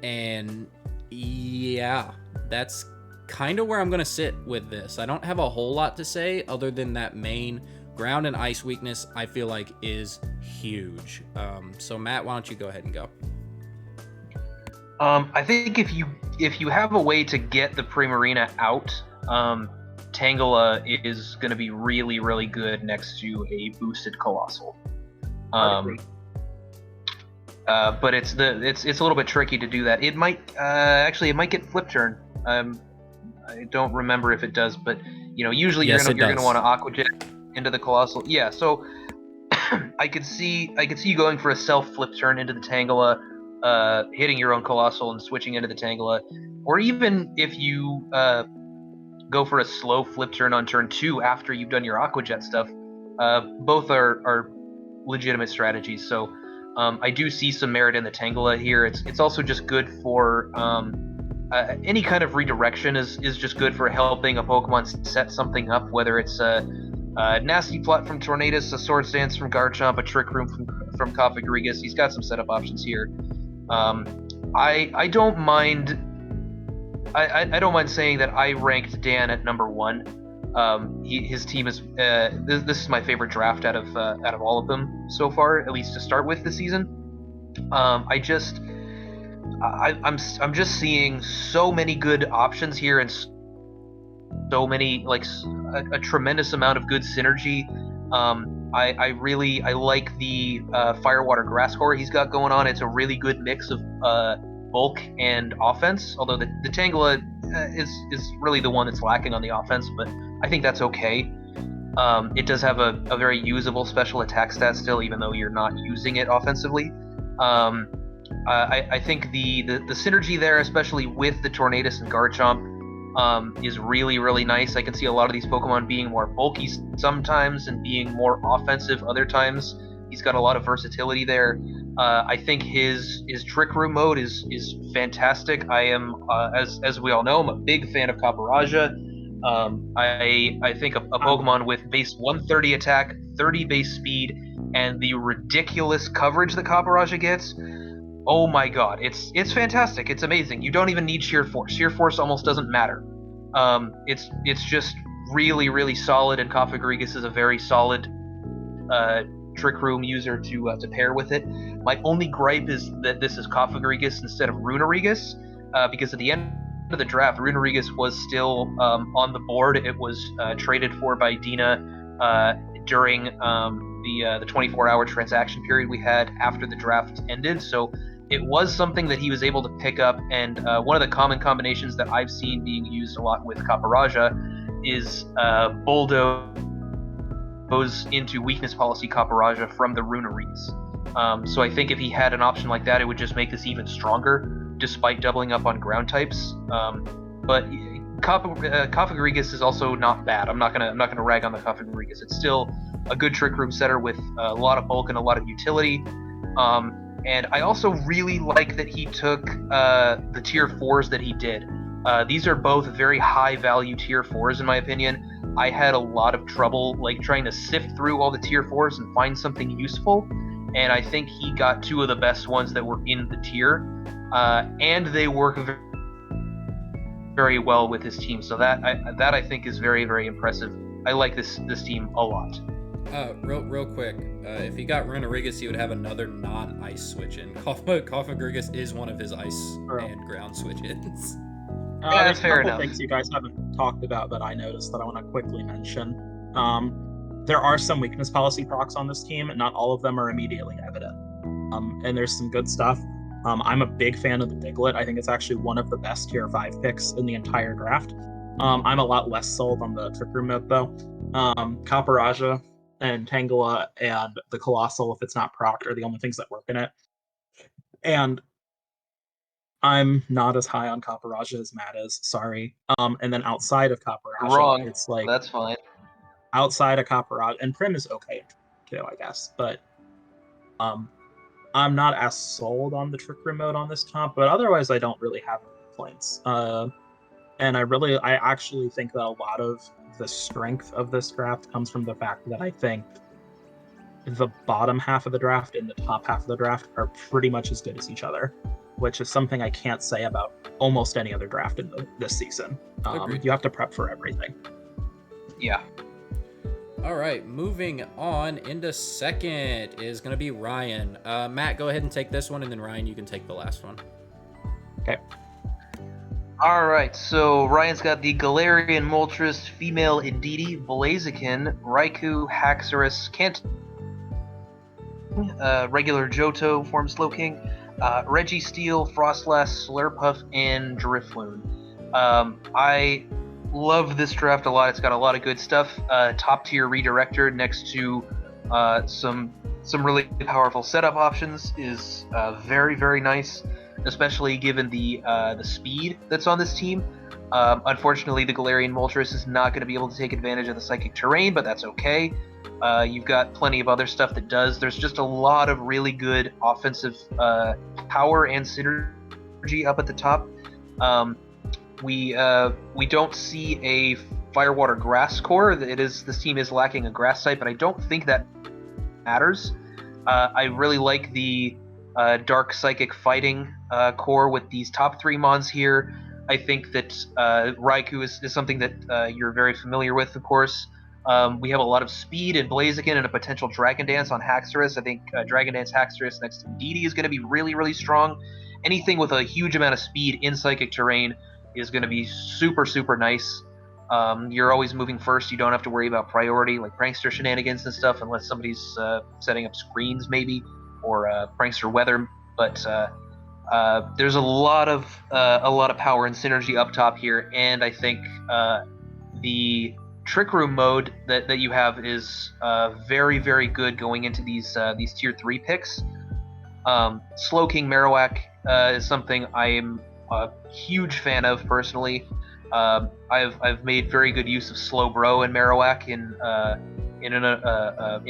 Speaker 2: and yeah, that's kind of where I'm going to sit with this. I don't have a whole lot to say other than that main ground and ice weakness I feel like is huge. So Matt, why don't you go ahead and go?
Speaker 4: I think if you have a way to get the Primarina out, Tangela is going to be really, really good next to a boosted Colossal. But it's a little bit tricky to do that. It might it might get flip turn. I don't remember if it does, but usually
Speaker 2: yes,
Speaker 4: you're gonna want to Aqua Jet into the Colossal. Yeah, so I could see you going for a self flip turn into the Tangela, hitting your own Colossal and switching into the Tangela, or even if you go for a slow flip turn on turn 2 after you've done your Aqua Jet stuff. Both are legitimate strategies. So I do see some merit in the Tangela here. It's also just good for any kind of redirection is just good for helping a Pokemon set something up, whether it's a Nasty Plot from Tornadus, a Swords Dance from Garchomp, a Trick Room from Cofagrigus. He's got some setup options here. I don't mind. I don't mind saying that I ranked Dan at number 1. His team is this is my favorite draft out of all of them so far, at least to start with this season. I'm just seeing so many good options here and so many a tremendous amount of good synergy. I like the Firewater Grass Core he's got going on. It's a really good mix of bulk and offense, although the Tangela is really the one that's lacking on the offense, but I think that's okay. It does have a very usable special attack stat still, even though you're not using it offensively. I think the synergy there, especially with the Tornadus and Garchomp, is really, really nice. I can see a lot of these Pokemon being more bulky sometimes and being more offensive other times. He's got a lot of versatility there. I think his Trick Room mode is fantastic. I am, as we all know, I'm a big fan of Caparaja. I think a Pokemon with base 130 attack, 30 base speed, and the ridiculous coverage that Caparaja gets. Oh my god, it's fantastic. It's amazing. You don't even need sheer force. Sheer force almost doesn't matter. It's just really, really solid, and Cofagrigus is a very solid Trick Room user to pair with it. My only gripe is that this is Cofagrigus instead of Runerigus, because at the end of the draft, Runerigus was still on the board. It was traded for by Dina during the 24-hour transaction period we had after the draft ended. So it was something that he was able to pick up, and one of the common combinations that I've seen being used a lot with Caparaja is Bulldoze into Weakness Policy Caparaja from the Runerigus. So I think if he had an option like that, it would just make this even stronger, despite doubling up on ground types. But Cofagrigus is also not bad. I'm not gonna rag on the Cofagrigus. It's still a good Trick Room setter with a lot of bulk and a lot of utility. And I also really like that he took the tier 4s that he did. These are both very high value tier 4s in my opinion. I had a lot of trouble trying to sift through all the tier 4s and find something useful, and I think he got two of the best ones that were in the tier, and they work very well with his team. So that I think is very, very impressive. I like this team a lot.
Speaker 2: Real quick, if he got Runerigus, he would have another non-ice switch in. Cofagrigus is one of his ice and ground switches.
Speaker 3: There's a couple things you guys haven't talked about that I noticed that I want to quickly mention. There are some weakness policy procs on this team, and not all of them are immediately evident. And there's some good stuff. I'm a big fan of the Diglett. I think it's actually one of the best tier 5 picks in the entire draft. I'm a lot less sold on the Trick Room mode, though. Caparaja and Tangela and the Colossal, if it's not proc, are the only things that work in it. And I'm not as high on Caparaja as Matt is, sorry. And then outside of Caparaja, it's like...
Speaker 4: That's fine.
Speaker 3: Outside of Caparaja, and Prim is okay too, I guess, but I'm not as sold on the Trick Room mode on this comp, but otherwise I don't really have any complaints. And I actually think that a lot of the strength of this draft comes from the fact that I think the bottom half of the draft and the top half of the draft are pretty much as good as each other, which is something I can't say about almost any other draft in this season. You have to prep for everything.
Speaker 4: Yeah.
Speaker 2: All right, moving on into second is going to be Ryan. Matt, go ahead and take this one, and then Ryan, you can take the last one.
Speaker 3: Okay.
Speaker 4: All right, so Ryan's got the Galarian, Moltres, Female Indeedee, Blaziken, Raikou, Haxorus, regular Johto form Slowking, Reggie Steele, Frostlass, Slurpuff, and Drifloon. I love this draft a lot. It's got a lot of good stuff. Top tier redirector next to some really powerful setup options is very, very nice, especially given the speed that's on this team. Unfortunately, the Galarian Moltres is not going to be able to take advantage of the Psychic Terrain, but that's okay. You've got plenty of other stuff that does. There's just a lot of really good offensive power and synergy up at the top. We don't see a Firewater Grass core. This team is lacking a Grass type, but I don't think that matters. I really like the Dark Psychic Fighting core with these top 3 mons here. I think that Raikou is something that you're very familiar with, of course. We have a lot of speed in Blaziken and a potential Dragon Dance on Haxorus. I think Dragon Dance Haxorus next to Indeedee is going to be really, really strong. Anything with a huge amount of speed in Psychic Terrain is going to be super, super nice. You're always moving first. You don't have to worry about priority, like prankster shenanigans and stuff, unless somebody's setting up screens maybe, or prankster weather. But there's a lot of power and synergy up top here, and I think the Trick Room mode that you have is very, very good going into these tier 3 picks. Slow King Marowak is something I am a huge fan of personally. I've made very good use of Slow Bro and Marowak in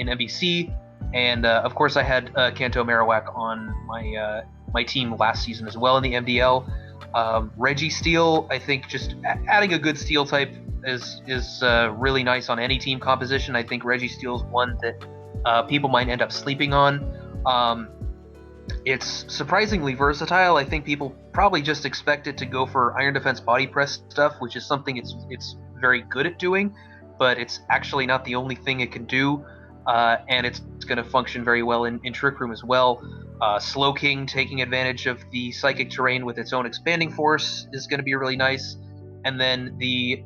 Speaker 4: MBC, and of course I had Kanto Marowak on my team last season as well in the MDL. Reggie Steele, I think just adding a good Steel type is really nice on any team composition. I think Reggie Steele's one that people might end up sleeping on. It's surprisingly versatile. I think people probably just expect it to go for Iron Defense Body Press stuff, which is something it's very good at doing, but it's actually not the only thing it can do, and it's going to function very well in Trick Room as well. Slow King taking advantage of the Psychic terrain with its own Expanding Force is going to be really nice. And then you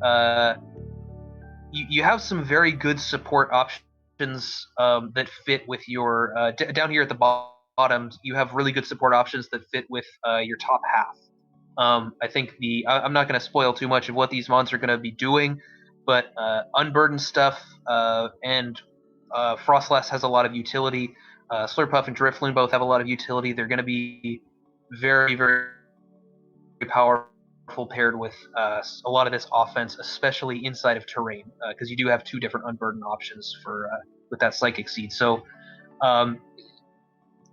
Speaker 4: have some very good support options that fit with your down here at the bottom. You have really good support options that fit with your top half. I think I'm not going to spoil too much of what these mons are going to be doing, but Unburdened stuff and Frostlass has a lot of utility. Slurpuff and Drifloon both have a lot of utility. They're going to be very, very powerful paired with a lot of this offense, especially inside of terrain, because you do have two different Unburdened options for with that Psychic Seed. So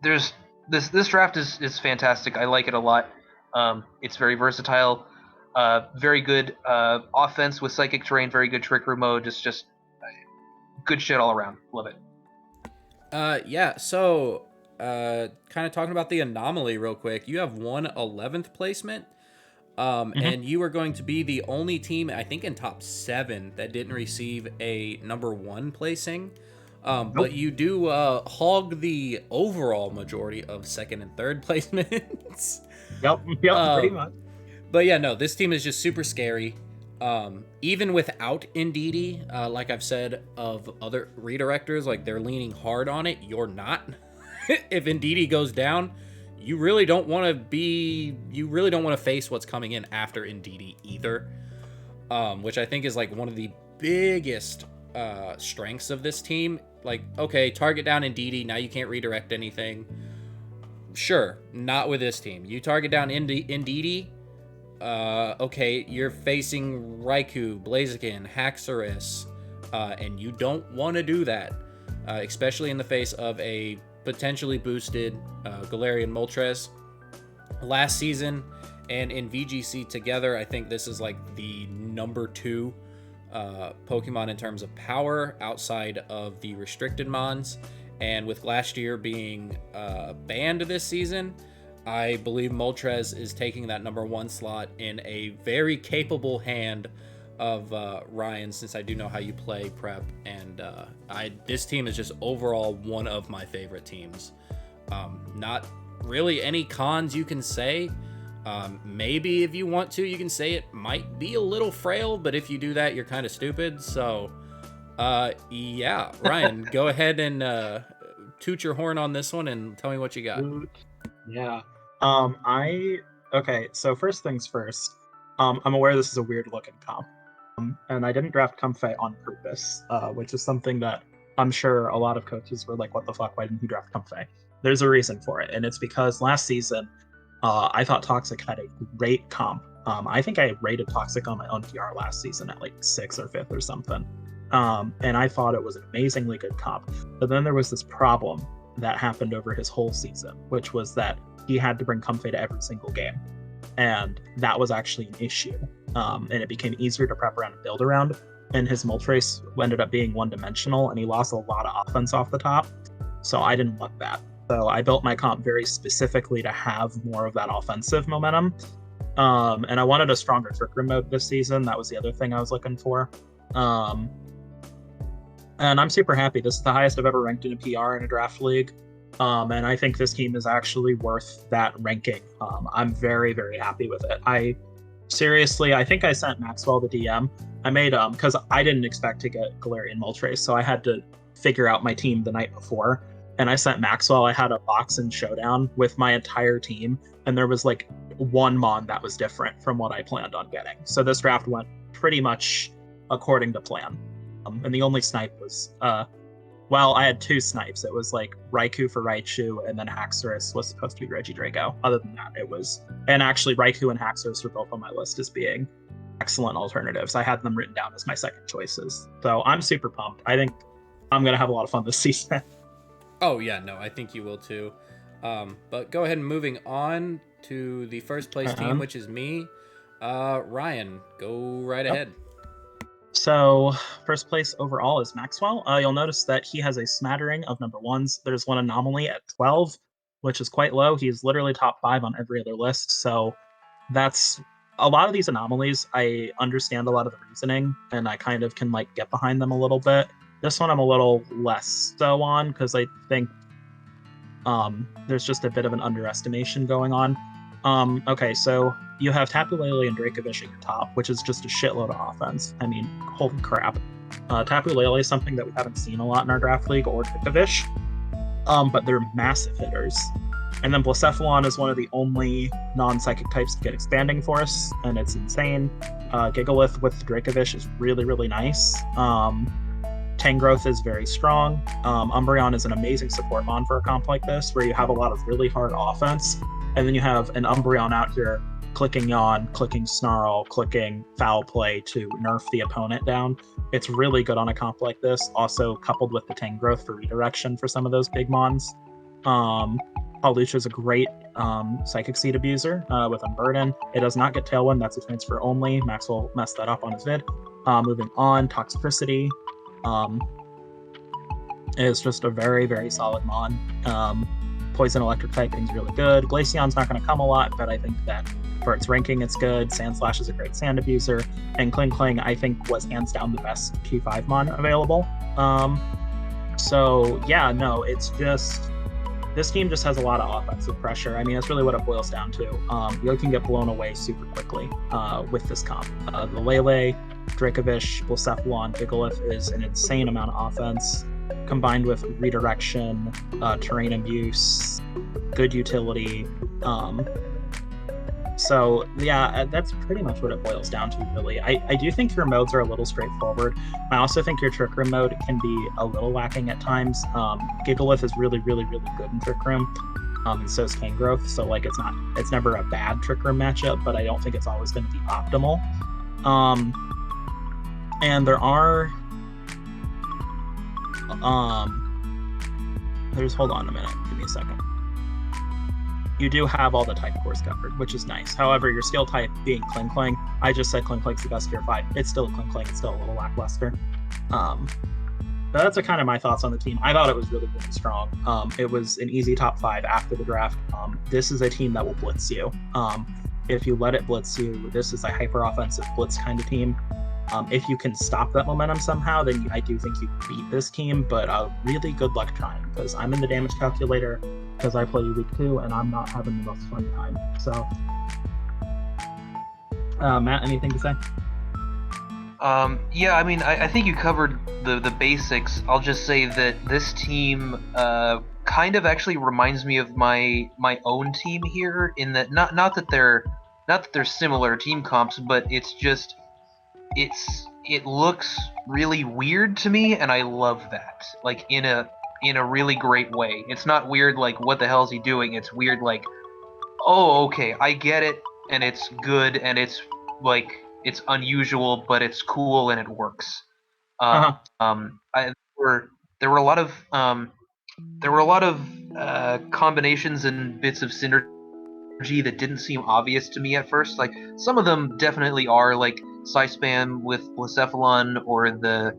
Speaker 4: there's this draft is fantastic. I like it a lot. It's very versatile, very good offense with Psychic terrain, very good Trick Room mode. Just good shit all around. Love it.
Speaker 2: Yeah, so kind of talking about the anomaly real quick. You have one 11th placement, and you are going to be the only team, I think, in top 7 that didn't receive a number 1 placing. But you do hog the overall majority of 2nd and 3rd placements.
Speaker 3: Yep, pretty much.
Speaker 2: But yeah, no, this team is just super scary. Even without Indeedee, like I've said of other redirectors, like they're leaning hard on it. You're not. If Indeedee goes down, you really don't want to face what's coming in after Indeedee either. Which I think is like one of the biggest strengths of this team. Like, okay, target down Indeedee, now you can't redirect anything. Sure, not with this team. You target down Indeedee, okay, you're facing Raikou, Blaziken, Haxorus, and you don't want to do that, especially in the face of a potentially boosted Galarian Moltres. Last season and in VGC together, I think this is like the number 2 Pokemon in terms of power outside of the restricted mons. And with Glastrier being banned this season, I believe Moltres is taking that number 1 slot in a very capable hand of Ryan, since I do know how you play Prep, and this team is just overall one of my favorite teams. Not really any cons you can say. Maybe if you want to, you can say it might be a little frail, but if you do that, you're kind of stupid. So, yeah, Ryan, go ahead and toot your horn on this one and tell me what you got.
Speaker 3: Yeah. Okay, so first things first, I'm aware this is a weird looking comp, and I didn't draft Comfey on purpose, which is something that I'm sure a lot of coaches were like, what the fuck, why didn't you draft Comfey? There's a reason for it, and it's because last season, I thought Toxic had a great comp. I think I rated Toxic on my own PR last season at like 6th or 5th or something, and I thought it was an amazingly good comp. But then there was this problem that happened over his whole season, which was that he had to bring Comfey to every single game, and that was actually an issue. And it became easier to prep around and build around, and his Moltres ended up being one-dimensional, and he lost a lot of offense off the top, so I didn't want that. So I built my comp very specifically to have more of that offensive momentum, and I wanted a stronger Trick Room mode this season. That was the other thing I was looking for. And I'm super happy. This is the highest I've ever ranked in a PR in a draft league. And I think this team is actually worth that ranking. I'm very, very happy with it. I think I sent Maxwell the DM. I made because I didn't expect to get Galarian Moltres, so I had to figure out my team the night before. And I sent Maxwell. I had a box and showdown with my entire team, and there was like one mon that was different from what I planned on getting. So this draft went pretty much according to plan. And the only snipe was well, I had two snipes. It was like Raikou for Raichu, and then Haxorus was supposed to be Reggie Draco. Other than that, it was, and actually Raikou and Haxorus were both on my list as being excellent alternatives. I had them written down as my second choices. So I'm super pumped. I think I'm gonna have a lot of fun this season.
Speaker 2: Oh yeah, no, I think you will too. But go ahead and moving on to the first place team, which is me. Ryan, go right ahead.
Speaker 3: So first place overall is Maxwell. You'll notice that he has a smattering of number ones. There's one anomaly at 12, which is quite low. He's literally top 5 on every other list. So that's a lot of these anomalies. I understand a lot of the reasoning, and I kind of can like get behind them a little bit. This one I'm a little less so on because I think there's just a bit of an underestimation going on. Okay, so you have Tapu Lele and Dracovish at your top, which is just a shitload of offense. I mean, holy crap. Tapu Lele is something that we haven't seen a lot in our draft league, or Dracovish, but they're massive hitters. And then Blacephalon is one of the only non-psychic types to get expanding force, and it's insane. Gigalith with Dracovish is really, really nice. Tangrowth is very strong. Umbreon is an amazing support mon for a comp like this, where you have a lot of really hard offense, and then you have an Umbreon out here clicking Yawn, clicking Snarl, clicking Foul Play to nerf the opponent down. It's really good on a comp like this, also coupled with the Tangrowth for redirection for some of those big mons. Hawlucha is a great Psychic Seed abuser with Unburden. It does not get Tailwind, that's a transfer only. Maxwell messed that up on his vid. Moving on, Toxicity is just a very, very solid mon. Poison Electric typing is really good. Glaceon's not going to come a lot, but I think that for its ranking, it's good. Sandslash is a great sand abuser. And Kling I think, was hands down the best Q5 mon available. So, yeah, no, it's just... This team just has a lot of offensive pressure. I mean, that's really what it boils down to. You can get blown away super quickly with this comp. The Lele, Dracovish, Blacephalon, Gigalith is an insane amount of offense, combined with redirection, terrain abuse, good utility. So yeah, that's pretty much what it boils down to, really. I do think your modes are a little straightforward. I also think your Trick Room mode can be a little lacking at times. Gigalith is really, really, really good in Trick Room. And so is Tangrowth. So like it's never a bad Trick Room matchup, but I don't think it's always going to be optimal. And there are hold on a minute, give me a second. You do have all the type cores covered, which is nice. However, your skill type being Kling, I just said Kling's the best tier 5. It's still Kling, it's still a little lackluster. But that's kind of my thoughts on the team. I thought it was really, really strong. It was an easy top 5 after the draft. This is a team that will blitz you. If you let it blitz you, this is a hyper-offensive blitz kind of team. If you can stop that momentum somehow, then I do think you beat this team, but really good luck trying, because I'm in the damage calculator, because I play week 2, and I'm not having the most fun time. So, Matt, anything to say?
Speaker 4: Yeah, I mean, I think you covered the basics. I'll just say that this team kind of actually reminds me of my own team here, in that not that they're similar team comps, but it's just it looks really weird to me, and I love that. Like in a really great way. It's not weird like what the hell is he doing? It's weird like, oh, okay, I get it, and it's good, and it's like it's unusual, but it's cool and it works. There were a lot of combinations and bits of synergy that didn't seem obvious to me at first. Like some of them definitely are, like Psyspam with Blacephalon, or the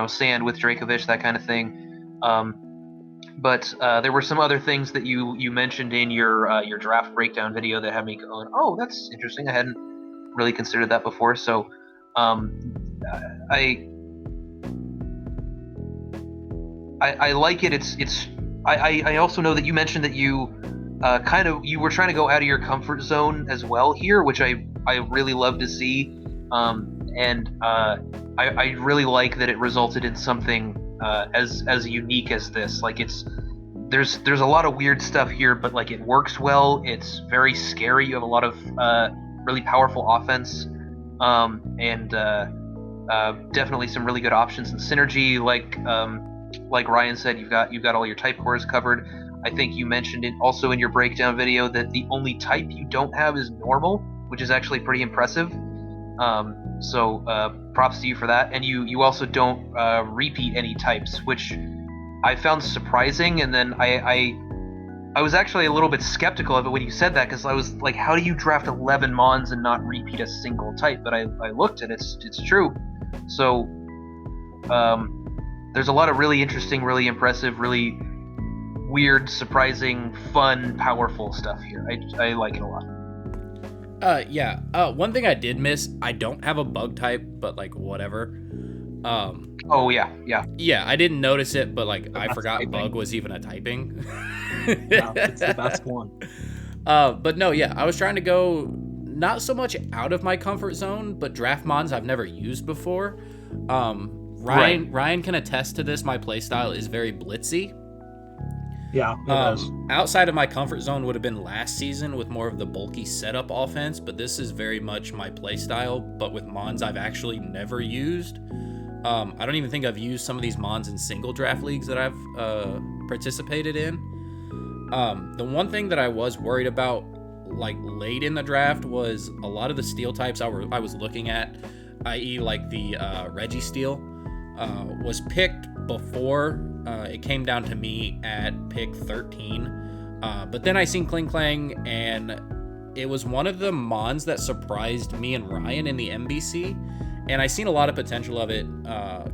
Speaker 4: Sand with Dracovish, that kind of thing. But there were some other things that you mentioned in your draft breakdown video that had me going, oh, that's interesting. I hadn't really considered that before. So I like it. I also know that you mentioned that you you were trying to go out of your comfort zone as well here, which I really love to see. And I really like that it resulted in something as unique as this. Like there's a lot of weird stuff here, but like it works well. It's very scary. You have a lot of really powerful offense, and definitely some really good options and synergy. Like like Ryan said, you've got all your type cores covered. I think you mentioned it also in your breakdown video that the only type you don't have is normal, which is actually pretty impressive. So props to you for that. And you also don't repeat any types, which I found surprising. And then I was actually a little bit skeptical of it when you said that, because I was like, how do you draft 11 Mons and not repeat a single type? But I looked and it's true. So there's a lot of really interesting, really impressive, really weird, surprising, fun, powerful stuff here. I like it a lot.
Speaker 2: Yeah. One thing I did miss, I don't have a bug type, but like whatever.
Speaker 4: Oh yeah.
Speaker 2: Yeah, I didn't notice it, but like I
Speaker 3: That's
Speaker 2: forgot
Speaker 3: typing.
Speaker 2: bug was even a typing.
Speaker 3: Yeah, it's the best one.
Speaker 2: But no, yeah, I was trying to go not so much out of my comfort zone, but draft mons I've never used before. Ryan can attest to this. My playstyle is very blitzy.
Speaker 3: Yeah, it is.
Speaker 2: Outside of my comfort zone would have been last season with more of the bulky setup offense, but this is very much my playstyle, but with mons I've actually never used. I don't even think I've used some of these mons in single draft leagues that I've participated in. The one thing that I was worried about like late in the draft was a lot of the steel types I was looking at, i.e. like the Reggie Steele, was picked before it came down to me at pick 13. But then I seen Kling Klang, and it was one of the mons that surprised me and Ryan in the MBC. And I seen a lot of potential of it,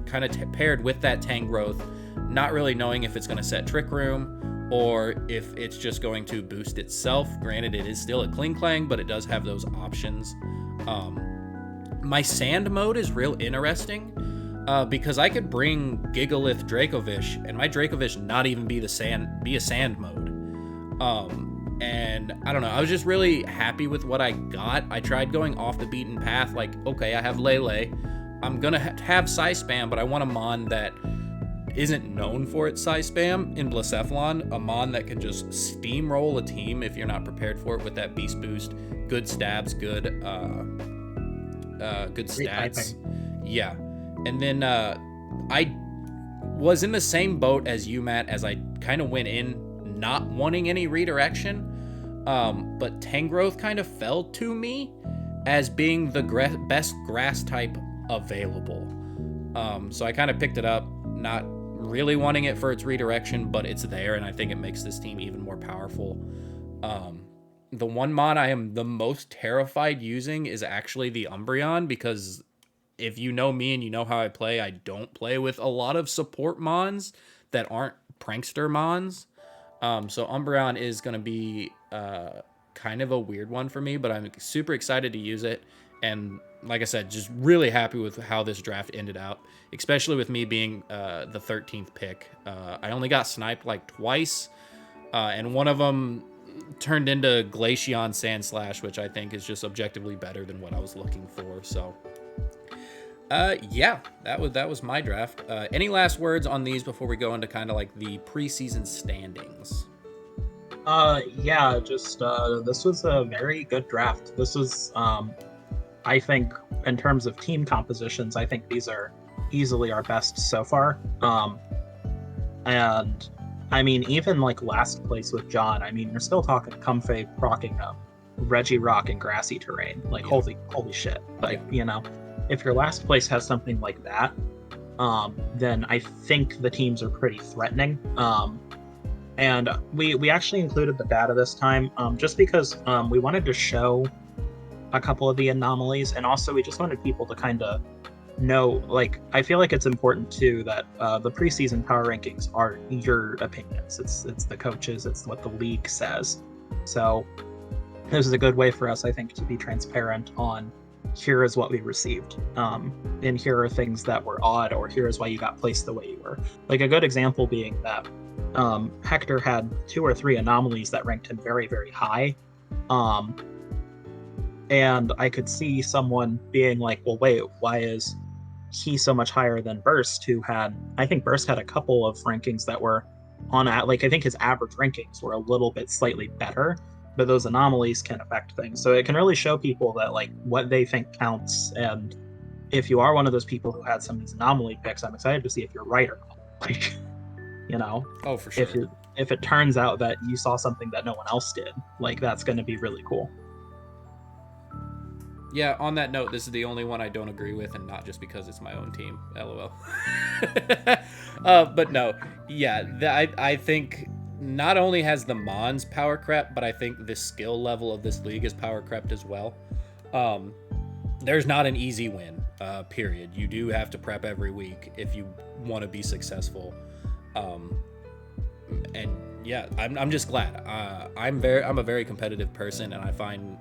Speaker 2: kind of paired with that Tang growth, not really knowing if it's going to set Trick Room or if it's just going to boost itself. Granted, it is still a Kling Klang, but it does have those options. My sand mode is real interesting because I could bring Gigalith Dracovish and my Dracovish not even be a sand mode. And I don't know, I was just really happy with what I got. I tried going off the beaten path, like, okay, I have Lele. I'm gonna have Psy Spam, but I want a Mon that isn't known for its Psy Spam in Blacephalon, a Mon that can just steamroll a team if you're not prepared for it with that Beast Boost, good stabs, good stats. Yeah. And then I was in the same boat as you, Matt, as I kind of went in not wanting any redirection. But Tangrowth kind of fell to me as being the best grass type available. So I kind of picked it up, not really wanting it for its redirection, but it's there, and I think it makes this team even more powerful. The one mon I am the most terrified using is actually the Umbreon, because if you know me and you know how I play, I don't play with a lot of support mons that aren't prankster mons. So Umbreon is going to be kind of a weird one for me, but I'm super excited to use it. And like I said, just really happy with how this draft ended out, especially with me being the 13th pick. I only got sniped like twice, and one of them turned into Glaceon Sandslash, which I think is just objectively better than what I was looking for. So yeah, that was my draft. Any last words on these before we go into kind of like the preseason standings?
Speaker 3: Yeah, just this was a very good draft. This was I think in terms of team compositions, I think these are easily our best so far. And I mean, even like last place with John, I mean, you're still talking Comfey procking up Reggie Rock in grassy terrain. Like, holy shit. Like, you know, if your last place has something like that, then I think the teams are pretty threatening. And we actually included the data this time, just because we wanted to show a couple of the anomalies, and also we just wanted people to kind of know, like, I feel like it's important too that the preseason power rankings are your opinions. It's the coaches, it's what the league says. So this is a good way for us, I think, to be transparent on here is what we received, and here are things that were odd, or here is why you got placed the way you were. Like a good example being that Hector had 2 or 3 anomalies that ranked him very, very high. And I could see someone being like, well, wait, why is he so much higher than Burst, who had, I think Burst had a couple of rankings that were on, like, I think his average rankings were a little bit slightly better, but those anomalies can affect things. So it can really show people that, like, what they think counts. And if you are one of those people who had some of these anomaly picks, I'm excited to see if you're right or not. Like, You know,
Speaker 2: Oh, for sure.
Speaker 3: if it turns out that you saw something that no one else did, like that's going to be really cool.
Speaker 2: Yeah, on that note, this is the only one I don't agree with, and not just because it's my own team. LOL. But no, yeah, I think not only has the Mons power crept, but I think the skill level of this league is power crept as well. There's not an easy win, period. You do have to prep every week if you want to be successful. And yeah, I'm just glad. I'm a very competitive person, and I find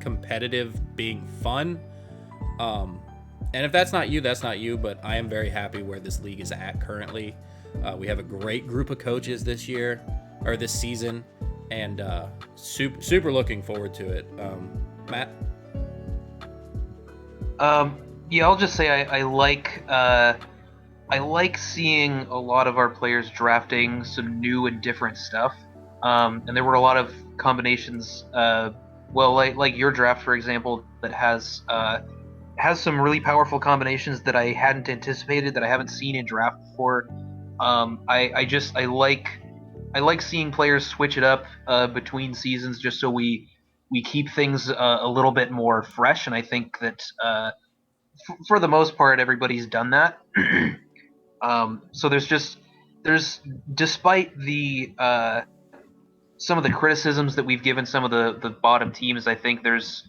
Speaker 2: competitive being fun. And if that's not you, that's not you, but I am very happy where this league is at currently. We have a great group of coaches this season, and super looking forward to it. Matt?
Speaker 4: Yeah, I'll just say I like seeing a lot of our players drafting some new and different stuff. And there were a lot of combinations, like your draft, for example, that has some really powerful combinations that I hadn't anticipated, that I haven't seen in draft before. I like seeing players switch it up between seasons, just so we keep things a little bit more fresh. And I think that for the most part, everybody's done that. So there's despite the some of the criticisms that we've given some of the bottom teams, I think there's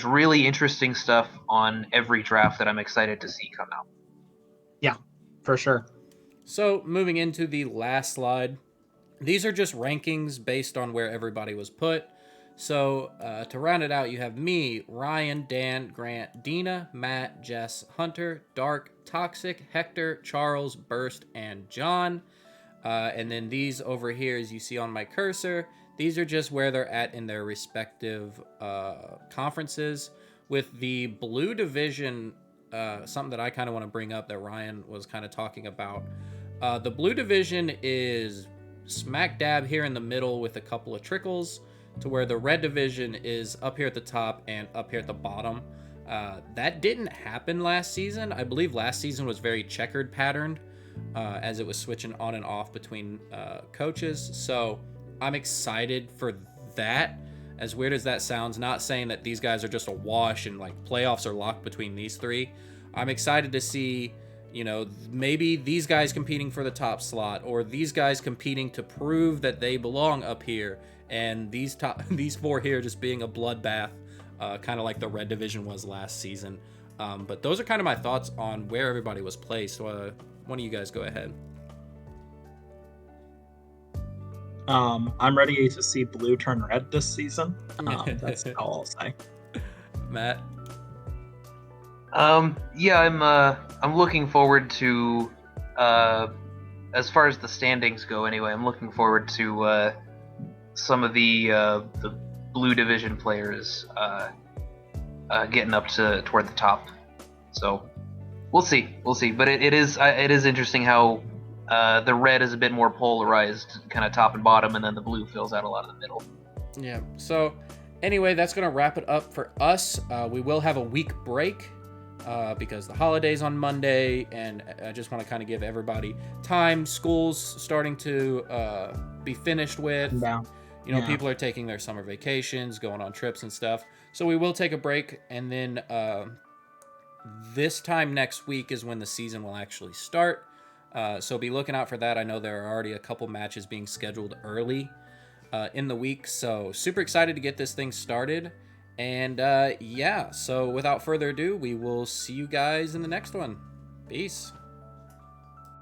Speaker 4: really interesting stuff on every draft that I'm excited to see come out.
Speaker 3: Yeah, for sure.
Speaker 2: So moving into the last slide, these are just rankings based on where everybody was put. So to round it out, you have me, Ryan, Dan, Grant, Dina, Matt, Jess, Hunter, Dark, Toxic, Hector, Charles, Burst, and John. And then these over here, as you see on my cursor, these are just where they're at in their respective conferences. With the blue division, something that I kind of want to bring up that Ryan was kind of talking about. The blue division is smack dab here in the middle with a couple of trickles, to where the red division is up here at the top and up here at the bottom. That didn't happen last season. I believe last season was very checkered patterned, as it was switching on and off between coaches. So I'm excited for that. As weird as that sounds, not saying that these guys are just a wash and like playoffs are locked between these three. I'm excited to see, maybe these guys competing for the top slot, or these guys competing to prove that they belong up here, and these four here just being a bloodbath, kind of like the red division was last season. But those are kind of my thoughts on where everybody was placed. One of you guys go ahead.
Speaker 3: I'm ready to see blue turn red this season. That's all I'll say.
Speaker 2: Matt?
Speaker 4: Yeah, I'm looking forward to, as far as the standings go anyway, I'm looking forward to some of the blue division players getting up toward the top. So we'll see. But it is interesting how the red is a bit more polarized, kind of top and bottom, and then the blue fills out a lot of the middle.
Speaker 2: Yeah. So anyway, that's going to wrap it up for us. We will have a week break because the holiday's on Monday, and I just want to kind of give everybody time. School's starting to be finished with. People are taking their summer vacations, going on trips and stuff. So we will take a break, and then this time next week is when the season will actually start. So be looking out for that. I know there are already a couple matches being scheduled early in the week, so super excited to get this thing started. And so without further ado, we will see you guys in the next one. Peace.